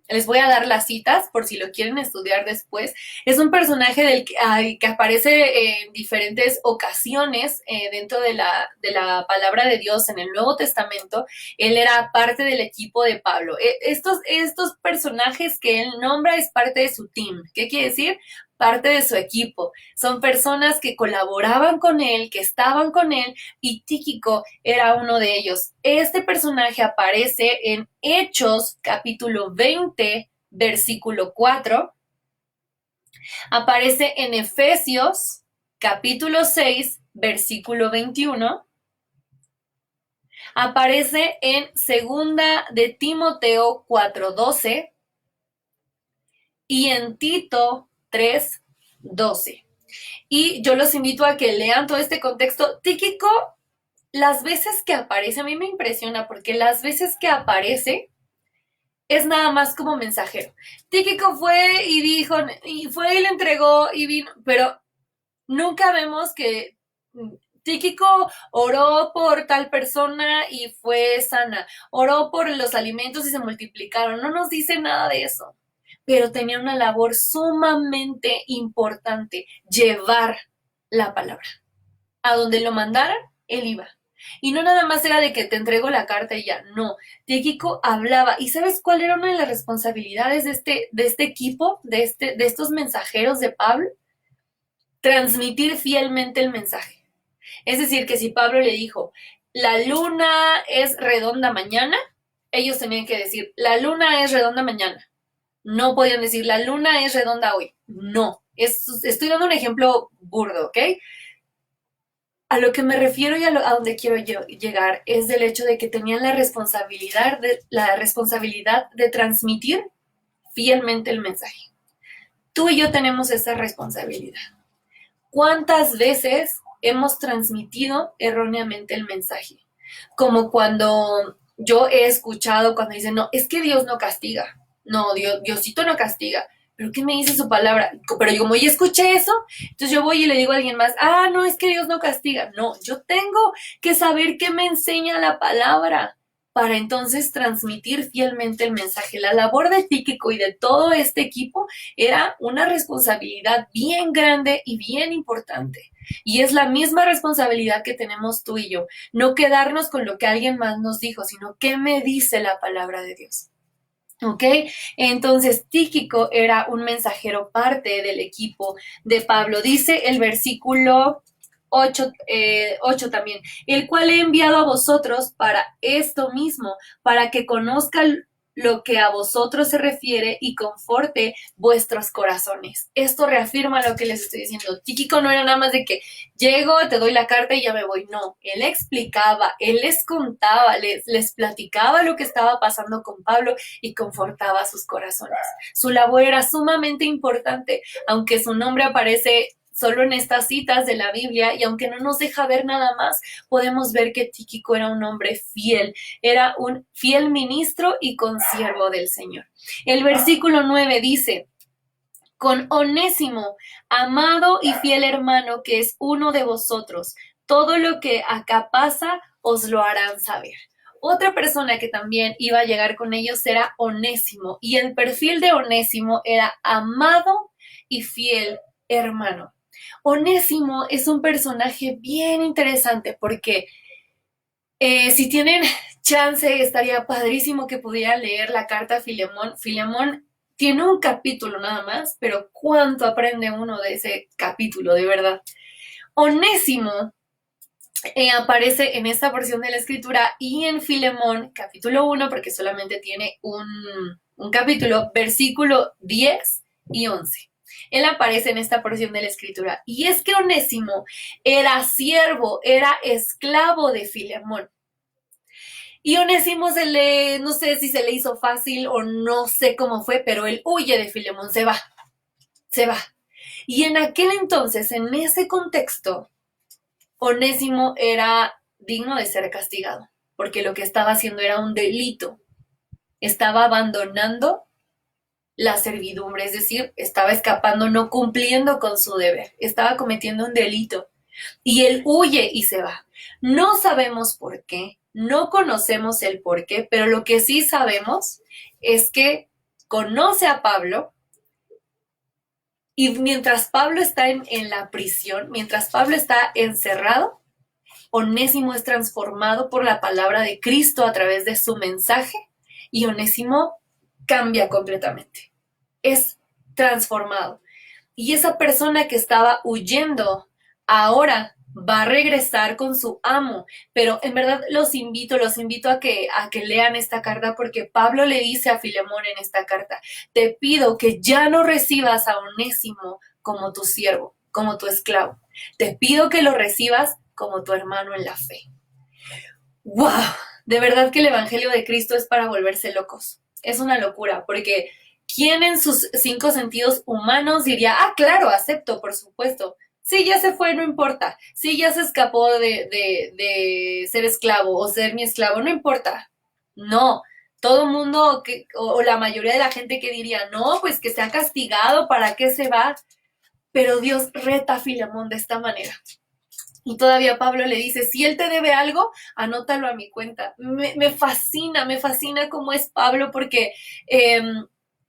les voy a dar las citas por si lo quieren estudiar después. Es un personaje que aparece en diferentes ocasiones dentro de la palabra de Dios en el Nuevo Testamento. Él era parte del equipo de Pablo. Estos personajes que él nombra es parte de su team. ¿Qué quiere decir? Parte de su equipo. Son personas que colaboraban con él, que estaban con él, y Tíquico era uno de ellos. Este personaje aparece en Hechos capítulo 20, versículo 4. Aparece en Efesios capítulo 6, versículo 21. Aparece en Segunda de Timoteo 4:12 y en Tito 3:12. Y yo los invito a que lean todo este contexto. Tíquico, las veces que aparece, a mí me impresiona porque las veces que aparece es nada más como mensajero. Tíquico fue y dijo, y fue y le entregó y vino, pero nunca vemos que Tíquico oró por tal persona y fue sana, oró por los alimentos y se multiplicaron. No nos dice nada de eso, pero tenía una labor sumamente importante, llevar la palabra. A donde lo mandaran, él iba. Y no nada más era de que te entrego la carta y ya, no. Tíquico hablaba. ¿Y sabes cuál era una de las responsabilidades de este equipo, de estos mensajeros de Pablo? Transmitir fielmente el mensaje. Es decir, que si Pablo le dijo, la luna es redonda mañana, ellos tenían que decir, la luna es redonda mañana. No podían decir, la luna es redonda hoy. No, estoy dando un ejemplo burdo, ¿ok? A lo que me refiero y a donde quiero llegar es del hecho de que tenían la responsabilidad de transmitir fielmente el mensaje. Tú y yo tenemos esa responsabilidad. ¿Cuántas veces hemos transmitido erróneamente el mensaje? Como cuando yo he escuchado cuando dicen, no, es que Dios no castiga. No, Diosito no castiga. ¿Pero qué me dice su palabra? Pero yo, como ya escuché eso, entonces yo voy y le digo a alguien más, no, es que Dios no castiga. No, yo tengo que saber qué me enseña la palabra para entonces transmitir fielmente el mensaje. La labor de Tíquico y de todo este equipo era una responsabilidad bien grande y bien importante. Y es la misma responsabilidad que tenemos tú y yo. No quedarnos con lo que alguien más nos dijo, sino qué me dice la palabra de Dios. ¿Ok? Entonces, Tíquico era un mensajero parte del equipo de Pablo. Dice el versículo 8 también, el cual he enviado a vosotros para esto mismo, para que conozcan lo que a vosotros se refiere y conforte vuestros corazones. Esto reafirma lo que les estoy diciendo. Tíquico no era nada más de que llego, te doy la carta y ya me voy. No, él explicaba, él les contaba, les platicaba lo que estaba pasando con Pablo y confortaba sus corazones. Su labor era sumamente importante, aunque su nombre aparece solo en estas citas de la Biblia, y aunque no nos deja ver nada más, podemos ver que Tíquico era un hombre fiel, era un fiel ministro y consiervo del Señor. El versículo 9 dice, con Onésimo, amado y fiel hermano, que es uno de vosotros, todo lo que acá pasa os lo harán saber. Otra persona que también iba a llegar con ellos era Onésimo, y el perfil de Onésimo era amado y fiel hermano. Onésimo es un personaje bien interesante porque si tienen chance, estaría padrísimo que pudieran leer la carta a Filemón. Filemón tiene un capítulo nada más, pero cuánto aprende uno de ese capítulo, de verdad. Onésimo aparece en esta porción de la escritura y en Filemón, capítulo 1, porque solamente tiene un capítulo, versículo 10 y 11. Él aparece en esta porción de la escritura. Y es que Onésimo era siervo, era esclavo de Filemón. Y Onésimo no sé si se le hizo fácil o no sé cómo fue, pero él huye de Filemón, se va. Y en aquel entonces, en ese contexto, Onésimo era digno de ser castigado, porque lo que estaba haciendo era un delito. Estaba abandonando la servidumbre, es decir, estaba escapando, no cumpliendo con su deber, estaba cometiendo un delito. Y él huye y se va. No sabemos por qué, no conocemos el por qué, pero lo que sí sabemos es que conoce a Pablo y mientras Pablo está en la prisión, mientras Pablo está encerrado, Onésimo es transformado por la palabra de Cristo a través de su mensaje y Onésimo cambia completamente. Es transformado. Y esa persona que estaba huyendo ahora va a regresar con su amo. Pero en verdad los invito a que lean esta carta porque Pablo le dice a Filemón en esta carta, te pido que ya no recibas a Onésimo como tu siervo, como tu esclavo. Te pido que lo recibas como tu hermano en la fe. ¡Wow! De verdad que el Evangelio de Cristo es para volverse locos. Es una locura, porque ¿quién en sus 5 sentidos humanos diría, claro, acepto, por supuesto? Sí, ya se fue, no importa. Sí, ya se escapó de ser esclavo o ser mi esclavo, no importa. No, todo mundo o la mayoría de la gente que diría, no, pues que sea castigado, ¿para qué se va? Pero Dios reta a Filemón de esta manera. Y todavía Pablo le dice, si él te debe algo, anótalo a mi cuenta. Me fascina cómo es Pablo porque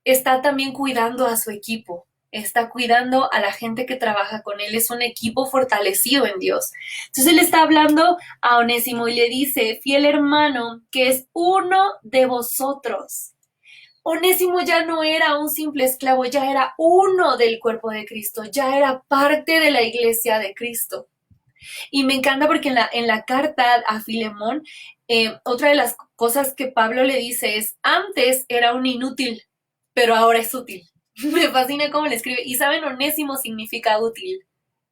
está también cuidando a su equipo, está cuidando a la gente que trabaja con él, es un equipo fortalecido en Dios. Entonces él está hablando a Onésimo y le dice, fiel hermano, que es uno de vosotros. Onésimo ya no era un simple esclavo, ya era uno del cuerpo de Cristo, ya era parte de la iglesia de Cristo. Y me encanta porque en la carta a Filemón, otra de las cosas que Pablo le dice es, antes era un inútil, pero ahora es útil. Me fascina cómo le escribe. Y saben, onésimo significa útil.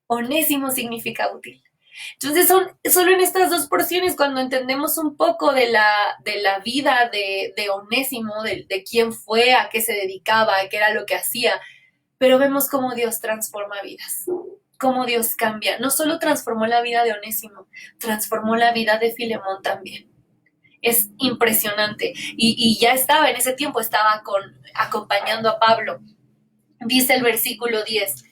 Onésimo significa útil. Entonces son solo en estas dos porciones cuando entendemos un poco de la vida de Onésimo, de quién fue, a qué se dedicaba, a qué era lo que hacía, pero vemos cómo Dios transforma vidas, cómo Dios cambia. No solo transformó la vida de Onésimo, transformó la vida de Filemón también. Es impresionante. Y ya estaba, en ese tiempo estaba acompañando a Pablo. Dice el versículo 10.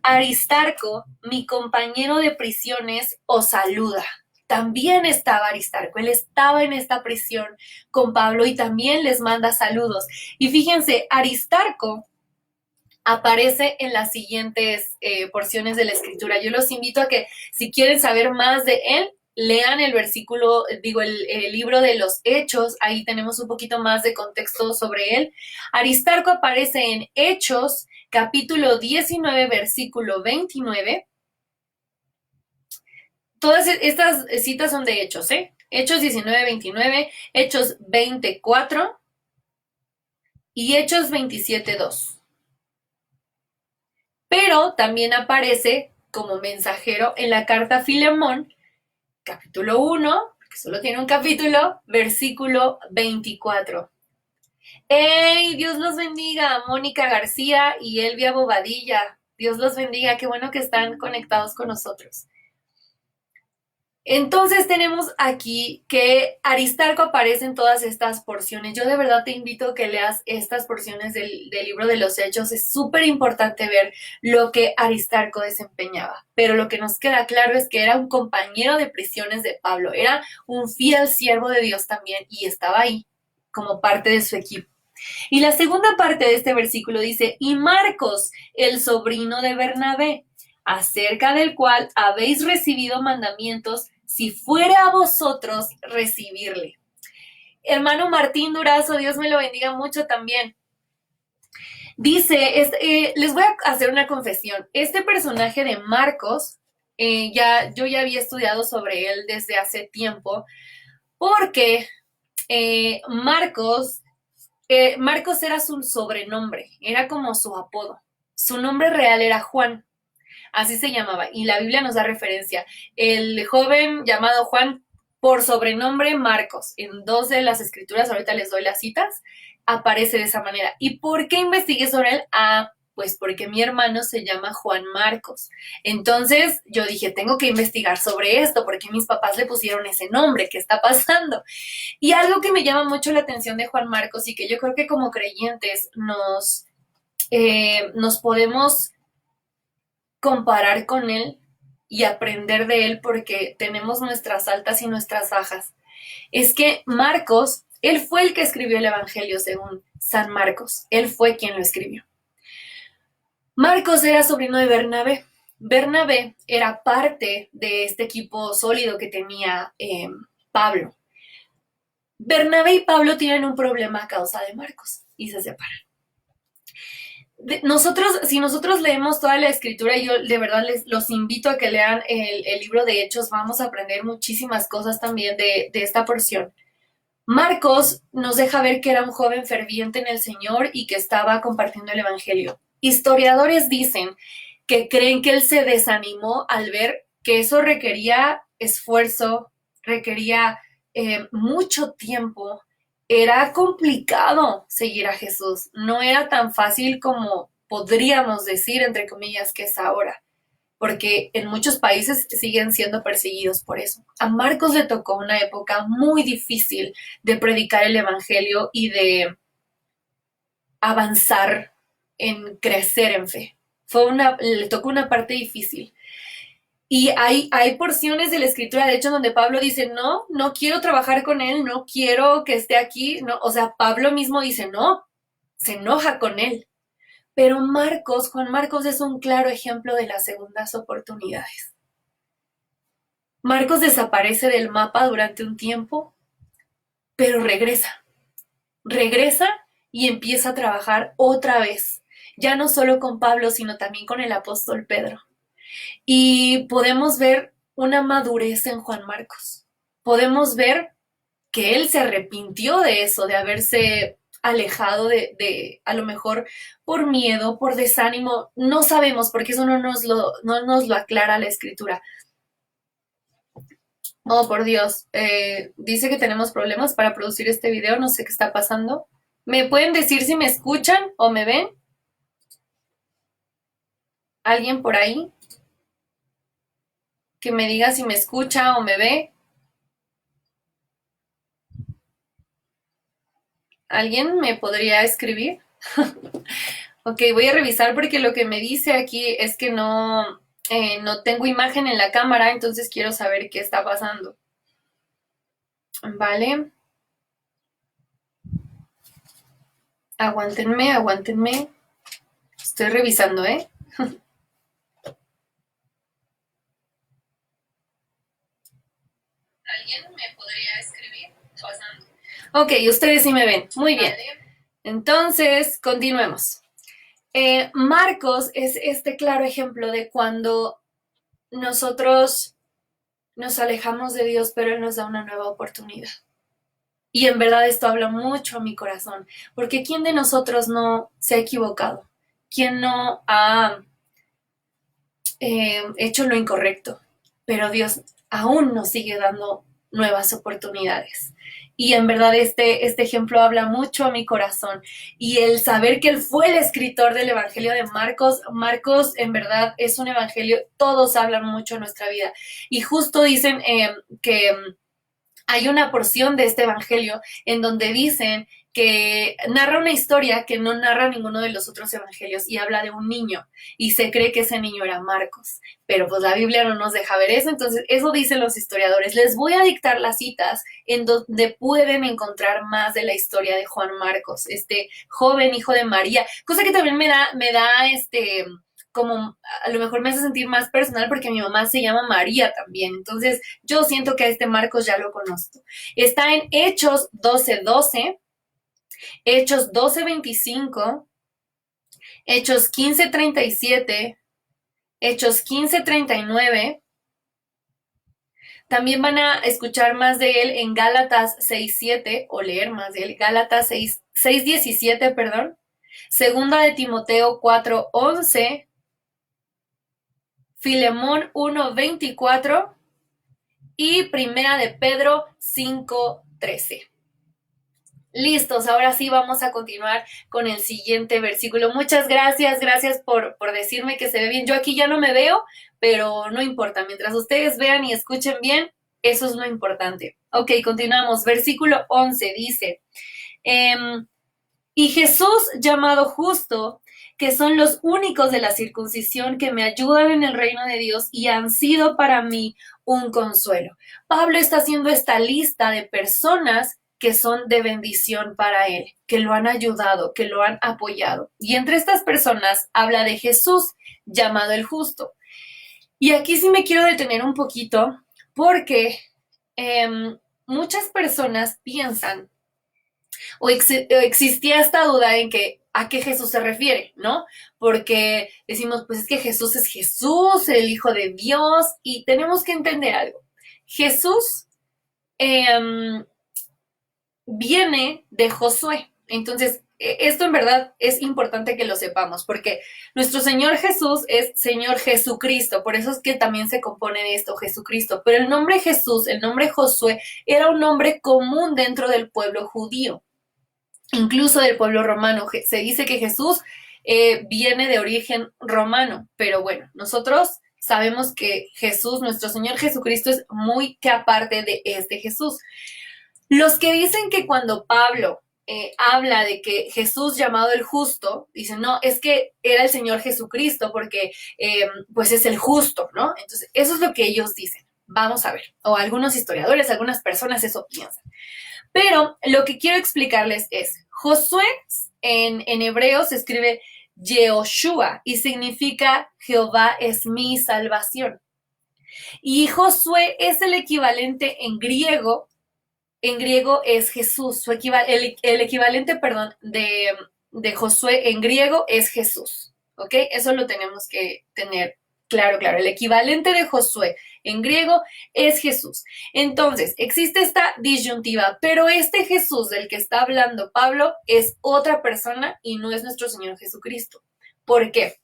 Aristarco, mi compañero de prisiones, os saluda. También estaba Aristarco, él estaba en esta prisión con Pablo y también les manda saludos. Y fíjense, Aristarco aparece en las siguientes porciones de la escritura. Yo los invito a que si quieren saber más de él, lean el el libro de los Hechos, ahí tenemos un poquito más de contexto sobre él. Aristarco aparece en Hechos, capítulo 19, versículo 29. Todas estas citas son de Hechos, ¿eh? Hechos 19, 29, Hechos 24 y Hechos 27, 2. Pero también aparece como mensajero en la carta a Filemón, capítulo 1, que solo tiene un capítulo, versículo 24. ¡Hey! Dios los bendiga, Mónica García y Elvia Bobadilla. Dios los bendiga, qué bueno que están conectados con nosotros. Entonces tenemos aquí que Aristarco aparece en todas estas porciones. Yo de verdad te invito a que leas estas porciones del libro de los Hechos. Es súper importante ver lo que Aristarco desempeñaba. Pero lo que nos queda claro es que era un compañero de prisiones de Pablo. Era un fiel siervo de Dios también y estaba ahí como parte de su equipo. Y la segunda parte de este versículo dice, y Marcos, el sobrino de Bernabé, acerca del cual habéis recibido mandamientos, si fuera a vosotros recibirle. Hermano Martín Durazo, Dios me lo bendiga mucho también. Dice, les voy a hacer una confesión. Este personaje de Marcos, yo ya había estudiado sobre él desde hace tiempo, porque Marcos era su sobrenombre, era como su apodo. Su nombre real era Juan. Así se llamaba, y la Biblia nos da referencia. El joven llamado Juan, por sobrenombre Marcos, en 2 de las escrituras, ahorita les doy las citas, aparece de esa manera. ¿Y por qué investigué sobre él? Pues porque mi hermano se llama Juan Marcos. Entonces yo dije, tengo que investigar sobre esto, porque mis papás le pusieron ese nombre, ¿qué está pasando? Y algo que me llama mucho la atención de Juan Marcos y que yo creo que como creyentes nos podemos comparar con él y aprender de él porque tenemos nuestras altas y nuestras bajas. Es que Marcos, él fue el que escribió el Evangelio según San Marcos. Él fue quien lo escribió. Marcos era sobrino de Bernabé. Bernabé era parte de este equipo sólido que tenía Pablo. Bernabé y Pablo tienen un problema a causa de Marcos y se separan. Si nosotros leemos toda la escritura, yo de verdad los invito a que lean el libro de Hechos, vamos a aprender muchísimas cosas también de esta porción. Marcos nos deja ver que era un joven ferviente en el Señor y que estaba compartiendo el Evangelio. Historiadores dicen que creen que él se desanimó al ver que eso requería esfuerzo, requería mucho tiempo. Era complicado seguir a Jesús, no era tan fácil como podríamos decir, entre comillas, que es ahora, porque en muchos países siguen siendo perseguidos por eso. A Marcos le tocó una época muy difícil de predicar el Evangelio y de avanzar en crecer en fe. Le tocó una parte difícil. Y hay porciones de la escritura, de hecho, donde Pablo dice, no quiero trabajar con él, no quiero que esté aquí. No, o sea, Pablo mismo dice, no, se enoja con él. Pero Juan Marcos es un claro ejemplo de las segundas oportunidades. Marcos desaparece del mapa durante un tiempo, pero regresa. Regresa y empieza a trabajar otra vez, ya no solo con Pablo, sino también con el apóstol Pedro. Y podemos ver una madurez en Juan Marcos. Podemos ver que él se arrepintió de eso, de haberse alejado a lo mejor por miedo, por desánimo, no sabemos porque eso no nos lo aclara la escritura. Oh, por Dios, dice que tenemos problemas para producir este video, no sé qué está pasando. ¿Me pueden decir si me escuchan o me ven? ¿Alguien por ahí? Que me diga si me escucha o me ve. ¿Alguien me podría escribir? Ok, voy a revisar porque lo que me dice aquí es que no tengo imagen en la cámara, entonces quiero saber qué está pasando. Vale. Aguántenme, aguántenme. Estoy revisando, ¿eh? ¿Alguien me podría escribir? Pasando. Ok, ustedes sí me ven. Muy bien. Entonces, continuemos. Marcos es este claro ejemplo de cuando nosotros nos alejamos de Dios, pero Él nos da una nueva oportunidad. Y en verdad esto habla mucho a mi corazón, porque ¿quién de nosotros no se ha equivocado? ¿Quién no ha hecho lo incorrecto? Pero Dios aún nos sigue dando nuevas oportunidades. Y en verdad este ejemplo habla mucho a mi corazón. Y el saber que él fue el escritor del Evangelio de Marcos, Marcos en verdad es un evangelio, todos hablan mucho en nuestra vida. Y justo dicen que hay una porción de este evangelio en donde dicen que narra una historia que no narra ninguno de los otros evangelios y habla de un niño y se cree que ese niño era Marcos, pero pues la Biblia no nos deja ver eso, entonces eso dicen los historiadores. Les voy a dictar las citas en donde pueden encontrar más de la historia de Juan Marcos, este joven hijo de María, cosa que también me da como a lo mejor me hace sentir más personal porque mi mamá se llama María también, entonces yo siento que a este Marcos ya lo conozco. Está en Hechos 12:12, Hechos 12:25, Hechos 15:37, Hechos 15:39. También van a escuchar más de él en Gálatas 6:7 o leer más de él, Gálatas 6:17, perdón. Segunda de Timoteo 4:11, Filemón 1:24 y Primera de Pedro 5:13. Listos, ahora sí vamos a continuar con el siguiente versículo. Muchas gracias, gracias por decirme que se ve bien. Yo aquí ya no me veo, pero no importa. Mientras ustedes vean y escuchen bien, eso es lo importante. Ok, continuamos. Versículo 11 dice, y Jesús llamado justo, que son los únicos de la circuncisión que me ayudan en el reino de Dios y han sido para mí un consuelo. Pablo está haciendo esta lista de personas que son de bendición para él, que lo han ayudado, que lo han apoyado. Y entre estas personas habla de Jesús, llamado el justo. Y aquí sí me quiero detener un poquito porque muchas personas piensan o existía esta duda en que a qué Jesús se refiere, ¿no? Porque decimos, pues es que Jesús es Jesús, el Hijo de Dios, y tenemos que entender algo. Jesús viene de Josué. Entonces, esto en verdad es importante que lo sepamos, porque nuestro Señor Jesús es Señor Jesucristo, por eso es que también se compone de esto, Jesucristo. Pero el nombre Jesús, el nombre Josué, era un nombre común dentro del pueblo judío, incluso del pueblo romano. Se dice que Jesús viene de origen romano, pero bueno, nosotros sabemos que Jesús, nuestro Señor Jesucristo, es muy que aparte de este Jesús. Los que dicen que cuando Pablo habla de que Jesús llamado el justo, dicen, no, es que era el Señor Jesucristo porque pues es el justo, ¿no? Entonces, eso es lo que ellos dicen. Vamos a ver, o algunos historiadores, algunas personas eso piensan. Pero lo que quiero explicarles es, Josué en hebreo se escribe Yehoshua y significa Jehová es mi salvación. Y Josué es el equivalente en griego es Jesús, el equivalente, perdón, de Josué en griego es Jesús, ¿ok? Eso lo tenemos que tener claro. El equivalente de Josué en griego, es Jesús. Entonces, existe esta disyuntiva, pero este Jesús del que está hablando Pablo es otra persona y no es nuestro Señor Jesucristo. ¿Por qué?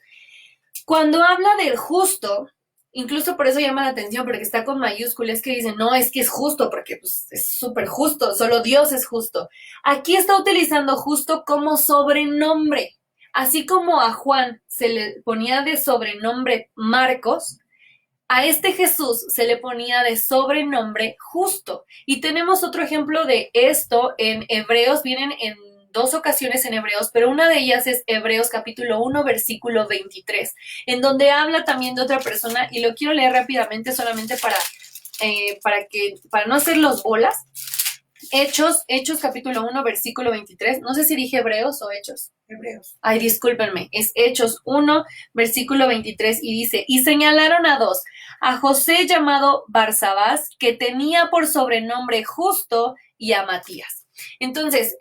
Cuando habla del justo, incluso por eso llama la atención, porque está con mayúsculas, que dicen, no, es que es justo, porque pues, es súper justo, solo Dios es justo. Aquí está utilizando justo como sobrenombre. Así como a Juan se le ponía de sobrenombre Marcos, a este Jesús se le ponía de sobrenombre justo. Y tenemos otro ejemplo de esto en Hebreos, vienen en 2 ocasiones en Hebreos, pero una de ellas es Hebreos capítulo 1, versículo 23, en donde habla también de otra persona, y lo quiero leer rápidamente solamente para no hacer los bolas. Hechos capítulo 1, versículo 23. No sé si dije Hebreos o Hechos. Hebreos. Ay, discúlpenme. Es Hechos 1, versículo 23 y dice, y señalaron a 2, a José llamado Barsabás, que tenía por sobrenombre Justo, y a Matías. Entonces,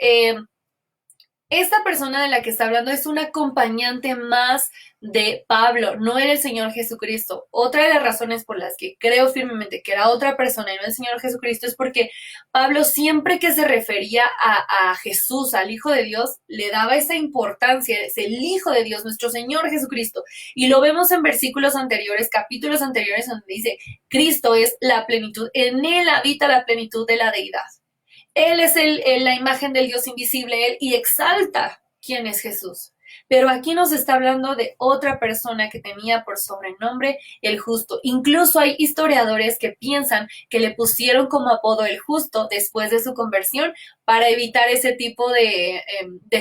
esta persona de la que está hablando es un acompañante más de Pablo, no era el Señor Jesucristo. Otra de las razones por las que creo firmemente que era otra persona y no el Señor Jesucristo es porque Pablo siempre que se refería a Jesús, al Hijo de Dios, le daba esa importancia, es el Hijo de Dios, nuestro Señor Jesucristo. Y lo vemos en versículos anteriores, capítulos anteriores, donde dice, Cristo es la plenitud, en Él habita la plenitud de la deidad. Él es la imagen del Dios invisible, Él, y exalta quién es Jesús. Pero aquí nos está hablando de otra persona que tenía por sobrenombre el justo. Incluso hay historiadores que piensan que le pusieron como apodo el justo después de su conversión para evitar ese tipo de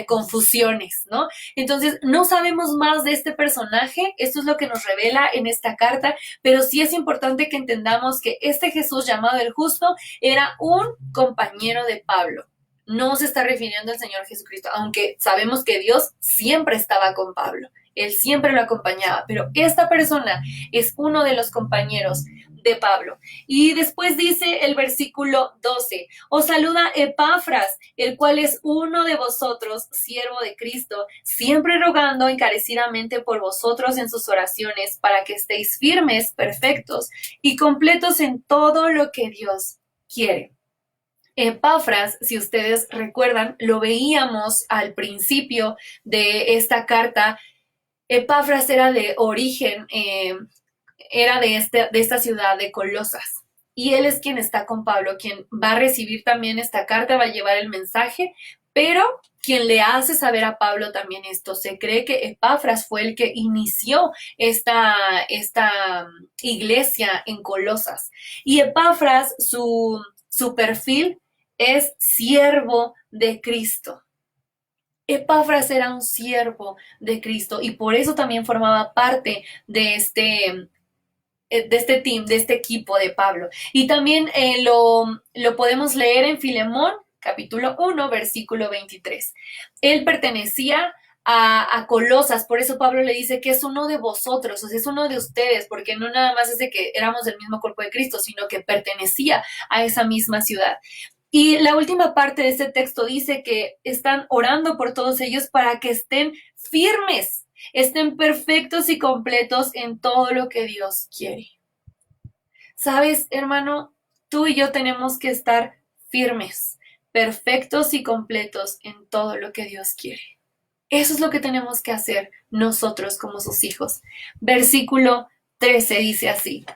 confusiones, ¿no? Entonces, no sabemos más de este personaje, esto es lo que nos revela en esta carta, pero sí es importante que entendamos que este Jesús llamado el justo era un compañero de Pablo. No se está refiriendo al Señor Jesucristo, aunque sabemos que Dios siempre estaba con Pablo. Él siempre lo acompañaba, pero esta persona es uno de los compañeros de Pablo. Y después dice el versículo 12, os saluda Epafras, el cual es uno de vosotros, siervo de Cristo, siempre rogando encarecidamente por vosotros en sus oraciones, para que estéis firmes, perfectos y completos en todo lo que Dios quiere. Epafras, si ustedes recuerdan, lo veíamos al principio de esta carta. Epafras era de origen, era de esta ciudad de Colosas. Y él es quien está con Pablo, quien va a recibir también esta carta, va a llevar el mensaje, pero quien le hace saber a Pablo también esto. Se cree que Epafras fue el que inició esta iglesia en Colosas. Y Epafras, su perfil es siervo de Cristo. Epafras era un siervo de Cristo y por eso también formaba parte de este team, de este equipo de Pablo. Y también lo podemos leer en Filemón, capítulo 1, versículo 23. Él pertenecía a Colosas, por eso Pablo le dice que es uno de vosotros, o sea, es uno de ustedes, porque no nada más es de que éramos del mismo cuerpo de Cristo, sino que pertenecía a esa misma ciudad. Y la última parte de este texto dice que están orando por todos ellos para que estén firmes, estén perfectos y completos en todo lo que Dios quiere. ¿Sabes, hermano? Tú y yo tenemos que estar firmes, perfectos y completos en todo lo que Dios quiere. Eso es lo que tenemos que hacer nosotros como sus hijos. Versículo 13 dice así.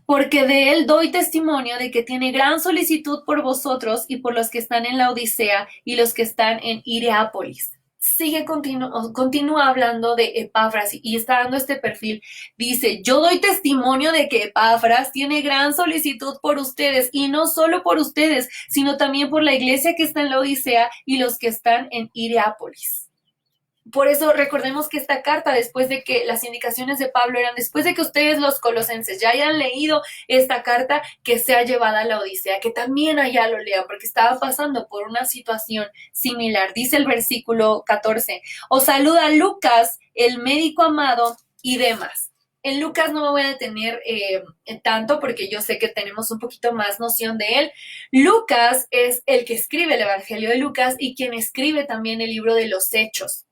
Porque de él doy testimonio de que tiene gran solicitud por vosotros y por los que están en la Odisea y los que están en Hierápolis. Continúa hablando de Epafras y está dando este perfil. Dice, yo doy testimonio de que Epafras tiene gran solicitud por ustedes, y no solo por ustedes, sino también por la iglesia que está en la Odisea y los que están en Hierápolis. Por eso recordemos que esta carta, después de que las indicaciones de Pablo eran, después de que ustedes los colosenses ya hayan leído esta carta, que sea llevada a la Odisea, que también allá lo lean, porque estaba pasando por una situación similar. Dice el versículo 14, os saluda Lucas, el médico amado, y demás. En Lucas no me voy a detener tanto porque yo sé que tenemos un poquito más noción de él. Lucas es el que escribe el Evangelio de Lucas y quien escribe también el libro de los Hechos.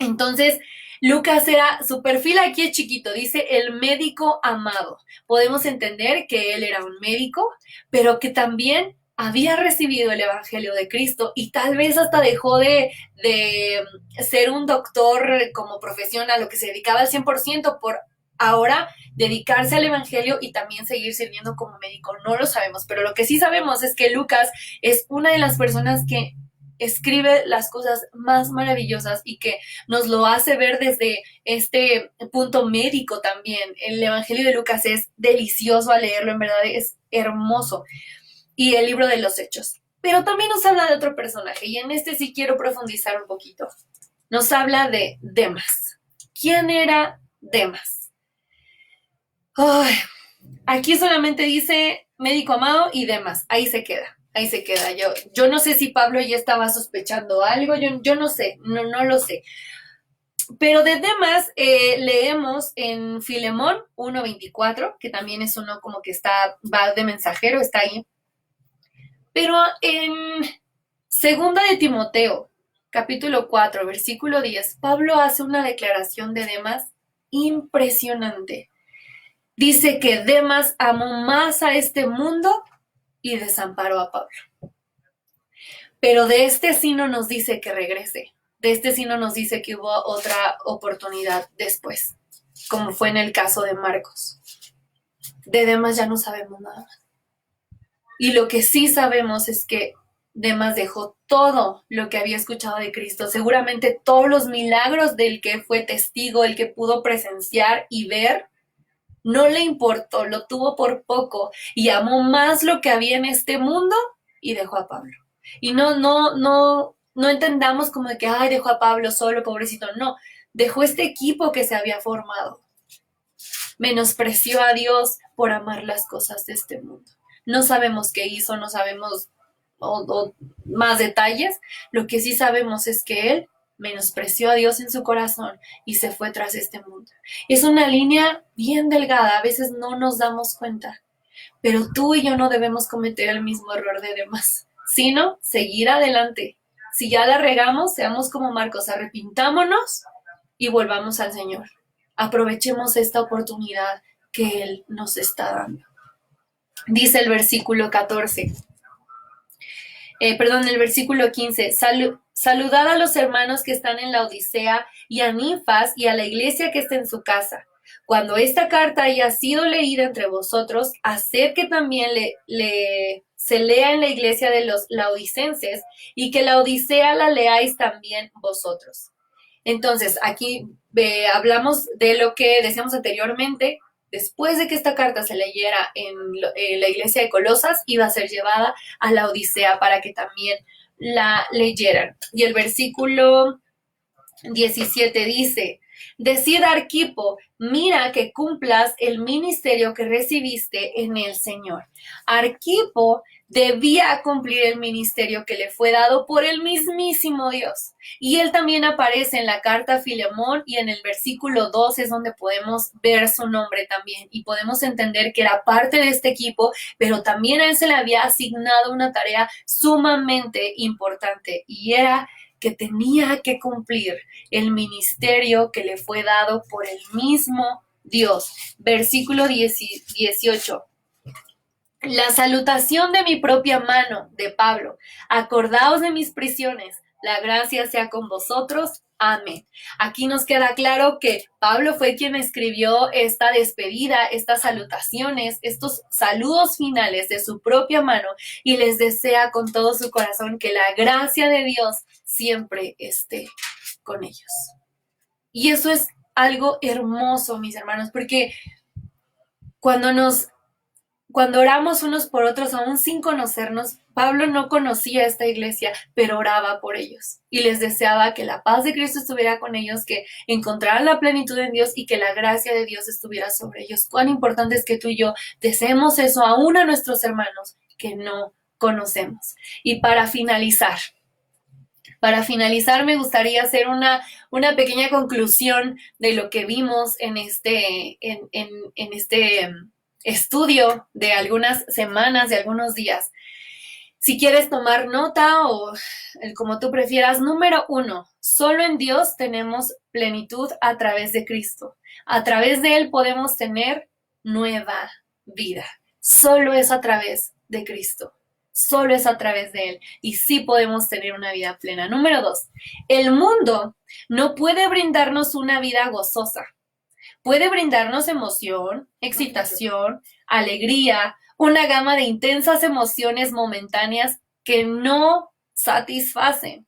Entonces, Lucas era, su perfil aquí es chiquito, dice el médico amado. Podemos entender que él era un médico, pero que también había recibido el Evangelio de Cristo y tal vez hasta dejó de ser un doctor como profesión a lo que se dedicaba al 100% por ahora dedicarse al Evangelio y también seguir sirviendo como médico. No lo sabemos, pero lo que sí sabemos es que Lucas es una de las personas que escribe las cosas más maravillosas y que nos lo hace ver desde este punto médico también. El Evangelio de Lucas es delicioso a leerlo, en verdad es hermoso. Y el libro de los Hechos. Pero también nos habla de otro personaje y en este sí quiero profundizar un poquito. Nos habla de Demas. ¿Quién era Demas? Ay, aquí solamente dice médico amado y Demas. Ahí se queda. Ahí se queda. Yo no sé si Pablo ya estaba sospechando algo. Yo no sé. No lo sé. Pero de Demas leemos en Filemón 1:24, que también es uno como que va de mensajero, está ahí. Pero en Segunda de Timoteo, capítulo 4, versículo 10, Pablo hace una declaración de Demas impresionante. Dice que Demas amó más a este mundo y desamparó a Pablo. Pero de este sí no nos dice que regrese. De este sí no nos dice que hubo otra oportunidad después, como fue en el caso de Marcos. De Demas ya no sabemos nada más. Y lo que sí sabemos es que Demas dejó todo lo que había escuchado de Cristo, seguramente todos los milagros del que fue testigo, el que pudo presenciar y ver, no le importó, lo tuvo por poco y amó más lo que había en este mundo y dejó a Pablo. Y no entendamos como de que, ay, dejó a Pablo solo, pobrecito, no, dejó este equipo que se había formado. Menospreció a Dios por amar las cosas de este mundo. No sabemos qué hizo, no sabemos o más detalles. Lo que sí sabemos es que él menospreció a Dios en su corazón y se fue tras este mundo. Es una línea bien delgada, a veces no nos damos cuenta, pero tú y yo no debemos cometer el mismo error de demás, sino seguir adelante. Si ya la regamos, seamos como Marcos, arrepintámonos y volvamos al Señor. Aprovechemos esta oportunidad que Él nos está dando. Dice el versículo 14, el versículo 15, saludad a los hermanos que están en la Odisea y a Ninfas y a la iglesia que está en su casa. Cuando esta carta haya sido leída entre vosotros, haced que también se lea en la iglesia de los laodicenses y que la Odisea la leáis también vosotros. Entonces, aquí hablamos de lo que decíamos anteriormente. Después de que esta carta se leyera en la iglesia de Colosas, iba a ser llevada a la Odisea para que también la leyeran. Y el versículo 17 dice, decid a Arquipo, mira que cumplas el ministerio que recibiste en el Señor. Arquipo debía cumplir el ministerio que le fue dado por el mismísimo Dios. Y él también aparece en la carta a Filemón y en el versículo 2 es donde podemos ver su nombre también y podemos entender que era parte de este equipo, pero también a él se le había asignado una tarea sumamente importante y era que tenía que cumplir el ministerio que le fue dado por el mismo Dios. Versículo 18. La salutación de mi propia mano, de Pablo. Acordaos de mis prisiones. La gracia sea con vosotros. Amén. Aquí nos queda claro que Pablo fue quien escribió esta despedida, estas salutaciones, estos saludos finales de su propia mano y les desea con todo su corazón que la gracia de Dios siempre esté con ellos. Y eso es algo hermoso, mis hermanos, porque cuando oramos unos por otros, aún sin conocernos, Pablo no conocía esta iglesia, pero oraba por ellos y les deseaba que la paz de Cristo estuviera con ellos, que encontraran la plenitud en Dios y que la gracia de Dios estuviera sobre ellos. Cuán importante es que tú y yo deseemos eso aún a nuestros hermanos que no conocemos. Y para finalizar, me gustaría hacer una pequeña conclusión de lo que vimos en este estudio de algunas semanas, de algunos días. Si quieres tomar nota o como tú prefieras, número 1, solo en Dios tenemos plenitud a través de Cristo. A través de Él podemos tener nueva vida. Solo es a través de Cristo. Solo es a través de Él. Y sí podemos tener una vida plena. Número 2, el mundo no puede brindarnos una vida gozosa. Puede brindarnos emoción, excitación, alegría, una gama de intensas emociones momentáneas que no satisfacen.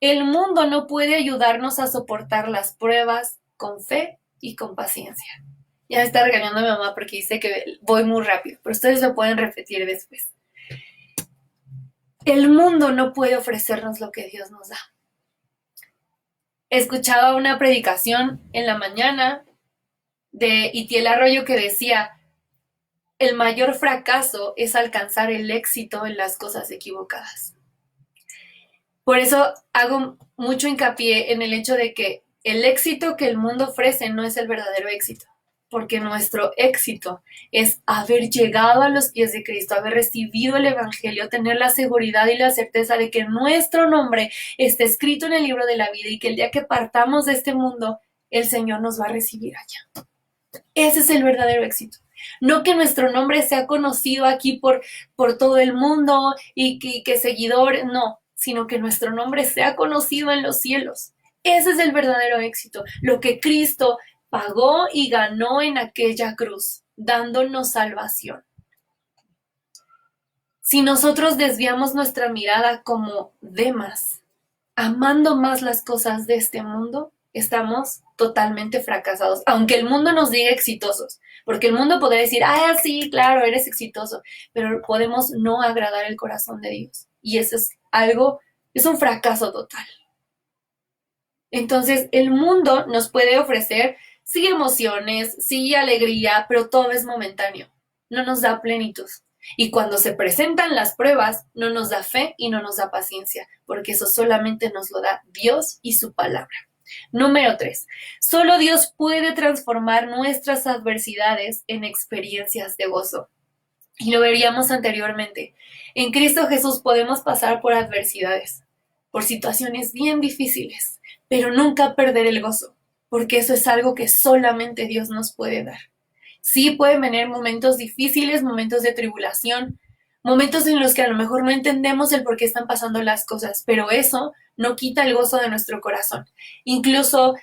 El mundo no puede ayudarnos a soportar las pruebas con fe y con paciencia. Ya me está regañando mi mamá porque dice que voy muy rápido, pero ustedes lo pueden repetir después. El mundo no puede ofrecernos lo que Dios nos da. Escuchaba una predicación en la mañana de Itiel Arroyo que decía: el mayor fracaso es alcanzar el éxito en las cosas equivocadas. Por eso hago mucho hincapié en el hecho de que el éxito que el mundo ofrece no es el verdadero éxito, porque nuestro éxito es haber llegado a los pies de Cristo, haber recibido el Evangelio, tener la seguridad y la certeza de que nuestro nombre está escrito en el libro de la vida y que el día que partamos de este mundo, el Señor nos va a recibir allá. Ese es el verdadero éxito. No que nuestro nombre sea conocido aquí por todo el mundo y que seguidores, no, sino que nuestro nombre sea conocido en los cielos. Ese es el verdadero éxito, lo que Cristo pagó y ganó en aquella cruz, dándonos salvación. Si nosotros desviamos nuestra mirada como Demas, amando más las cosas de este mundo, estamos totalmente fracasados, aunque el mundo nos diga exitosos, porque el mundo podría decir: ah, sí, claro, eres exitoso, pero podemos no agradar el corazón de Dios, y eso es algo, es un fracaso total. Entonces, el mundo nos puede ofrecer, sí, emociones, sí, alegría, pero todo es momentáneo, no nos da plenitud. Y cuando se presentan las pruebas, no nos da fe y no nos da paciencia, porque eso solamente nos lo da Dios y su palabra. Número 3, solo Dios puede transformar nuestras adversidades en experiencias de gozo. Y lo veríamos anteriormente. En Cristo Jesús podemos pasar por adversidades, por situaciones bien difíciles, pero nunca perder el gozo, porque eso es algo que solamente Dios nos puede dar. Sí pueden venir momentos difíciles, momentos de tribulación, momentos en los que a lo mejor no entendemos el por qué están pasando las cosas, pero eso no quita el gozo de nuestro corazón. Incluso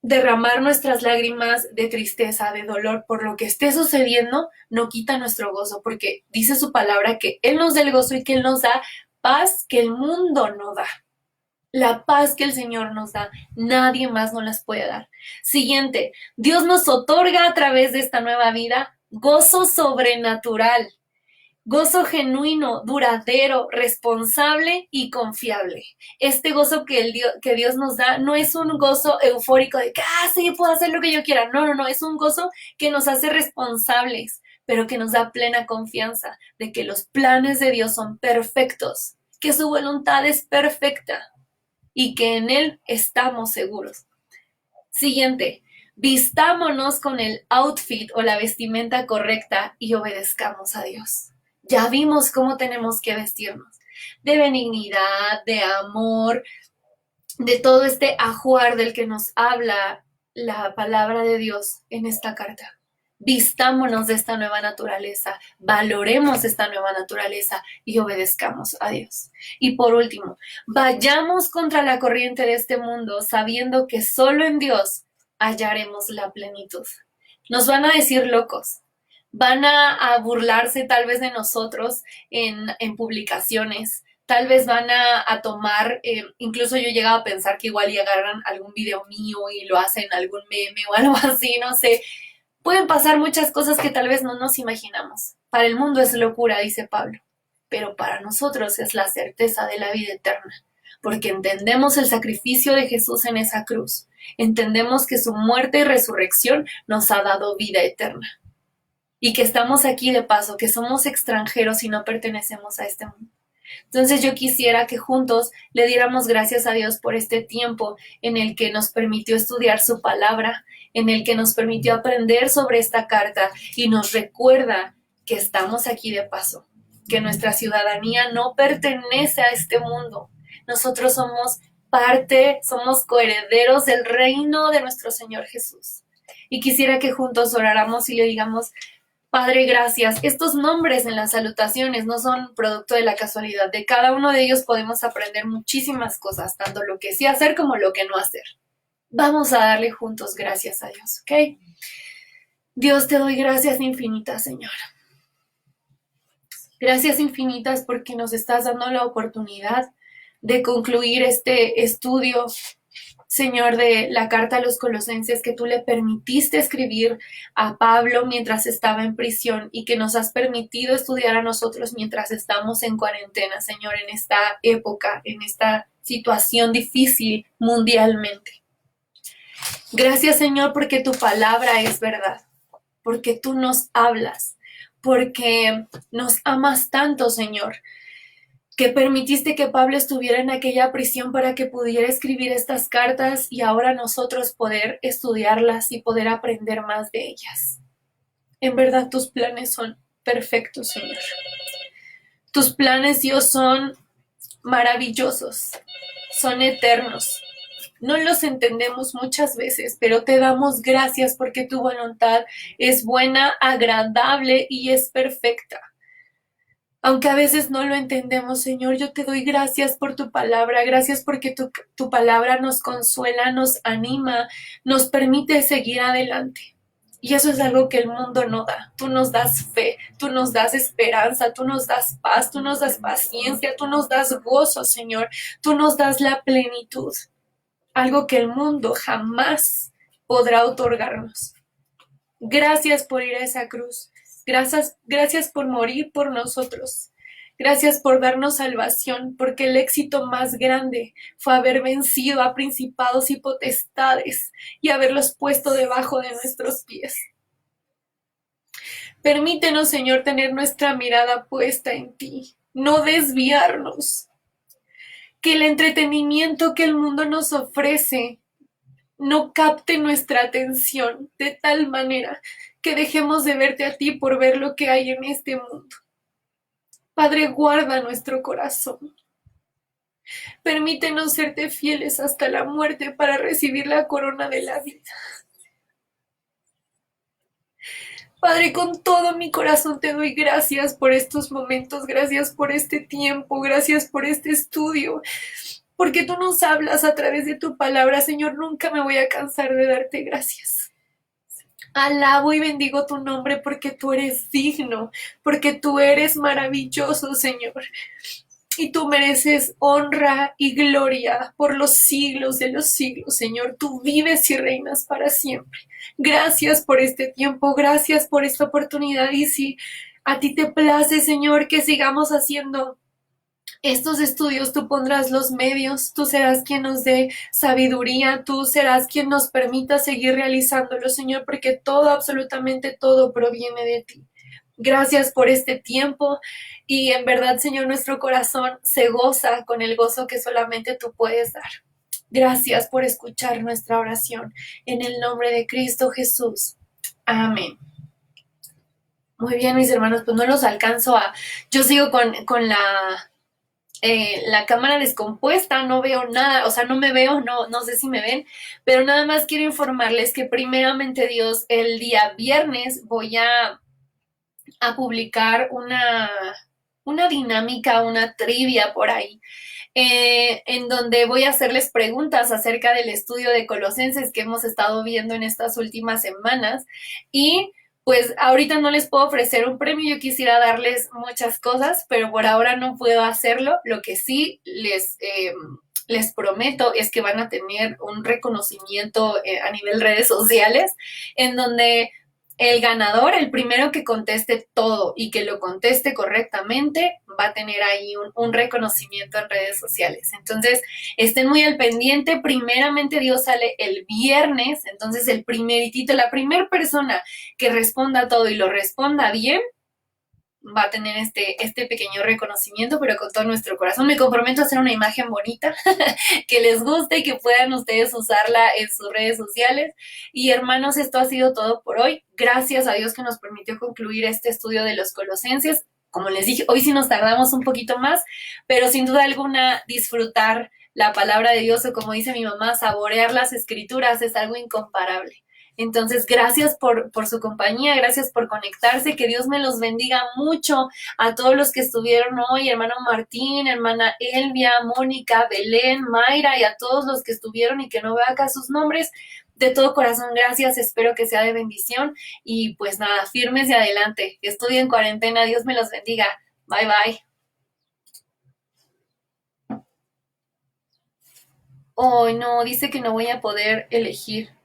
derramar nuestras lágrimas de tristeza, de dolor por lo que esté sucediendo, no quita nuestro gozo, porque dice su palabra que Él nos da el gozo y que Él nos da paz que el mundo no da. La paz que el Señor nos da, nadie más nos las puede dar. Siguiente, Dios nos otorga a través de esta nueva vida gozo sobrenatural, gozo genuino, duradero, responsable y confiable. Este gozo que Dios nos da no es un gozo eufórico de que, sí, puedo hacer lo que yo quiera. No, es un gozo que nos hace responsables, pero que nos da plena confianza de que los planes de Dios son perfectos, que su voluntad es perfecta y que en Él estamos seguros. Siguiente, vistámonos con el outfit o la vestimenta correcta y obedezcamos a Dios. Ya vimos cómo tenemos que vestirnos, de benignidad, de amor, de todo este ajuar del que nos habla la palabra de Dios en esta carta. Vistámonos de esta nueva naturaleza, valoremos esta nueva naturaleza y obedezcamos a Dios. Y por último, vayamos contra la corriente de este mundo sabiendo que solo en Dios hallaremos la plenitud. Nos van a decir locos, van a burlarse tal vez de nosotros en publicaciones, tal vez van a tomar, incluso yo he llegado a pensar que igual y agarran algún video mío y lo hacen algún meme o algo así, no sé. Pueden pasar muchas cosas que tal vez no nos imaginamos. Para el mundo es locura, dice Pablo, pero para nosotros es la certeza de la vida eterna, porque entendemos el sacrificio de Jesús en esa cruz, entendemos que su muerte y resurrección nos ha dado vida eterna, y que estamos aquí de paso, que somos extranjeros y no pertenecemos a este mundo. Entonces yo quisiera que juntos le diéramos gracias a Dios por este tiempo en el que nos permitió estudiar su palabra, en el que nos permitió aprender sobre esta carta y nos recuerda que estamos aquí de paso, que nuestra ciudadanía no pertenece a este mundo. Nosotros somos parte, somos coherederos del reino de nuestro Señor Jesús. Y quisiera que juntos oráramos y le digamos: Padre, gracias. Estos nombres en las salutaciones no son producto de la casualidad. De cada uno de ellos podemos aprender muchísimas cosas, tanto lo que sí hacer como lo que no hacer. Vamos a darle juntos gracias a Dios, ¿ok? Dios, te doy gracias infinitas, Señor. Gracias infinitas porque nos estás dando la oportunidad de concluir este estudio, Señor, de la carta a los Colosenses que tú le permitiste escribir a Pablo mientras estaba en prisión y que nos has permitido estudiar a nosotros mientras estamos en cuarentena, Señor, en esta época, en esta situación difícil mundialmente. Gracias, Señor, porque tu palabra es verdad, porque tú nos hablas, porque nos amas tanto, Señor, que permitiste que Pablo estuviera en aquella prisión para que pudiera escribir estas cartas y ahora nosotros poder estudiarlas y poder aprender más de ellas. En verdad, tus planes son perfectos, Señor. Tus planes, Dios, son maravillosos, son eternos. No los entendemos muchas veces, pero te damos gracias porque tu voluntad es buena, agradable y es perfecta. Aunque a veces no lo entendemos, Señor, yo te doy gracias por tu palabra, gracias porque tu palabra nos consuela, nos anima, nos permite seguir adelante. Y eso es algo que el mundo no da. Tú nos das fe, tú nos das esperanza, tú nos das paz, tú nos das paciencia, tú nos das gozo, Señor, tú nos das la plenitud. Algo que el mundo jamás podrá otorgarnos. Gracias por ir a esa cruz. Gracias por morir por nosotros. Gracias por darnos salvación, porque el éxito más grande fue haber vencido a principados y potestades y haberlos puesto debajo de nuestros pies. Permítenos, Señor, tener nuestra mirada puesta en ti, no desviarnos. Que el entretenimiento que el mundo nos ofrece no capte nuestra atención de tal manera que dejemos de verte a ti por ver lo que hay en este mundo. Padre, guarda nuestro corazón. Permítenos serte fieles hasta la muerte para recibir la corona de la vida. Padre, con todo mi corazón te doy gracias por estos momentos, gracias por este tiempo, gracias por este estudio, porque tú nos hablas a través de tu palabra, Señor. Nunca me voy a cansar de darte gracias. Alabo y bendigo tu nombre porque tú eres digno, porque tú eres maravilloso, Señor. Y tú mereces honra y gloria por los siglos de los siglos, Señor. Tú vives y reinas para siempre. Gracias por este tiempo, gracias por esta oportunidad. Y si a ti te place, Señor, que sigamos haciendo estos estudios, tú pondrás los medios, tú serás quien nos dé sabiduría, tú serás quien nos permita seguir realizándolo, Señor, porque todo, absolutamente todo proviene de ti. Gracias por este tiempo y en verdad, Señor, nuestro corazón se goza con el gozo que solamente tú puedes dar. Gracias por escuchar nuestra oración. En el nombre de Cristo Jesús. Amén. Muy bien, mis hermanos, pues no los alcanzo a... Yo sigo con la cámara descompuesta, no veo nada, o sea, no me veo, no sé si me ven, pero nada más quiero informarles que primeramente Dios, el día viernes voy a publicar una dinámica, una trivia por ahí, en donde voy a hacerles preguntas acerca del estudio de Colosenses que hemos estado viendo en estas últimas semanas. Y pues ahorita no les puedo ofrecer un premio, yo quisiera darles muchas cosas, pero por ahora no puedo hacerlo. Lo que sí les prometo es que van a tener un reconocimiento a nivel redes sociales, en donde el ganador, el primero que conteste todo y que lo conteste correctamente, va a tener ahí un reconocimiento en redes sociales. Entonces, estén muy al pendiente. Primeramente Dios sale el viernes, entonces el primeritito, la primera persona que responda todo y lo responda bien, va a tener este pequeño reconocimiento, pero con todo nuestro corazón. Me comprometo a hacer una imagen bonita que les guste y que puedan ustedes usarla en sus redes sociales. Y hermanos, esto ha sido todo por hoy. Gracias a Dios que nos permitió concluir este estudio de los Colosenses. como les dije, hoy sí nos tardamos un poquito más, pero sin duda alguna disfrutar la palabra de Dios o como dice mi mamá, saborear las escrituras es algo incomparable. Entonces, gracias por su compañía, gracias por conectarse, que Dios me los bendiga mucho a todos los que estuvieron hoy, hermano Martín, hermana Elvia, Mónica, Belén, Mayra y a todos los que estuvieron y que no veo acá sus nombres. De todo corazón, gracias, espero que sea de bendición y pues nada, firmes y adelante. Estudien en cuarentena, Dios me los bendiga. Bye bye. Oh, no, dice que no voy a poder elegir.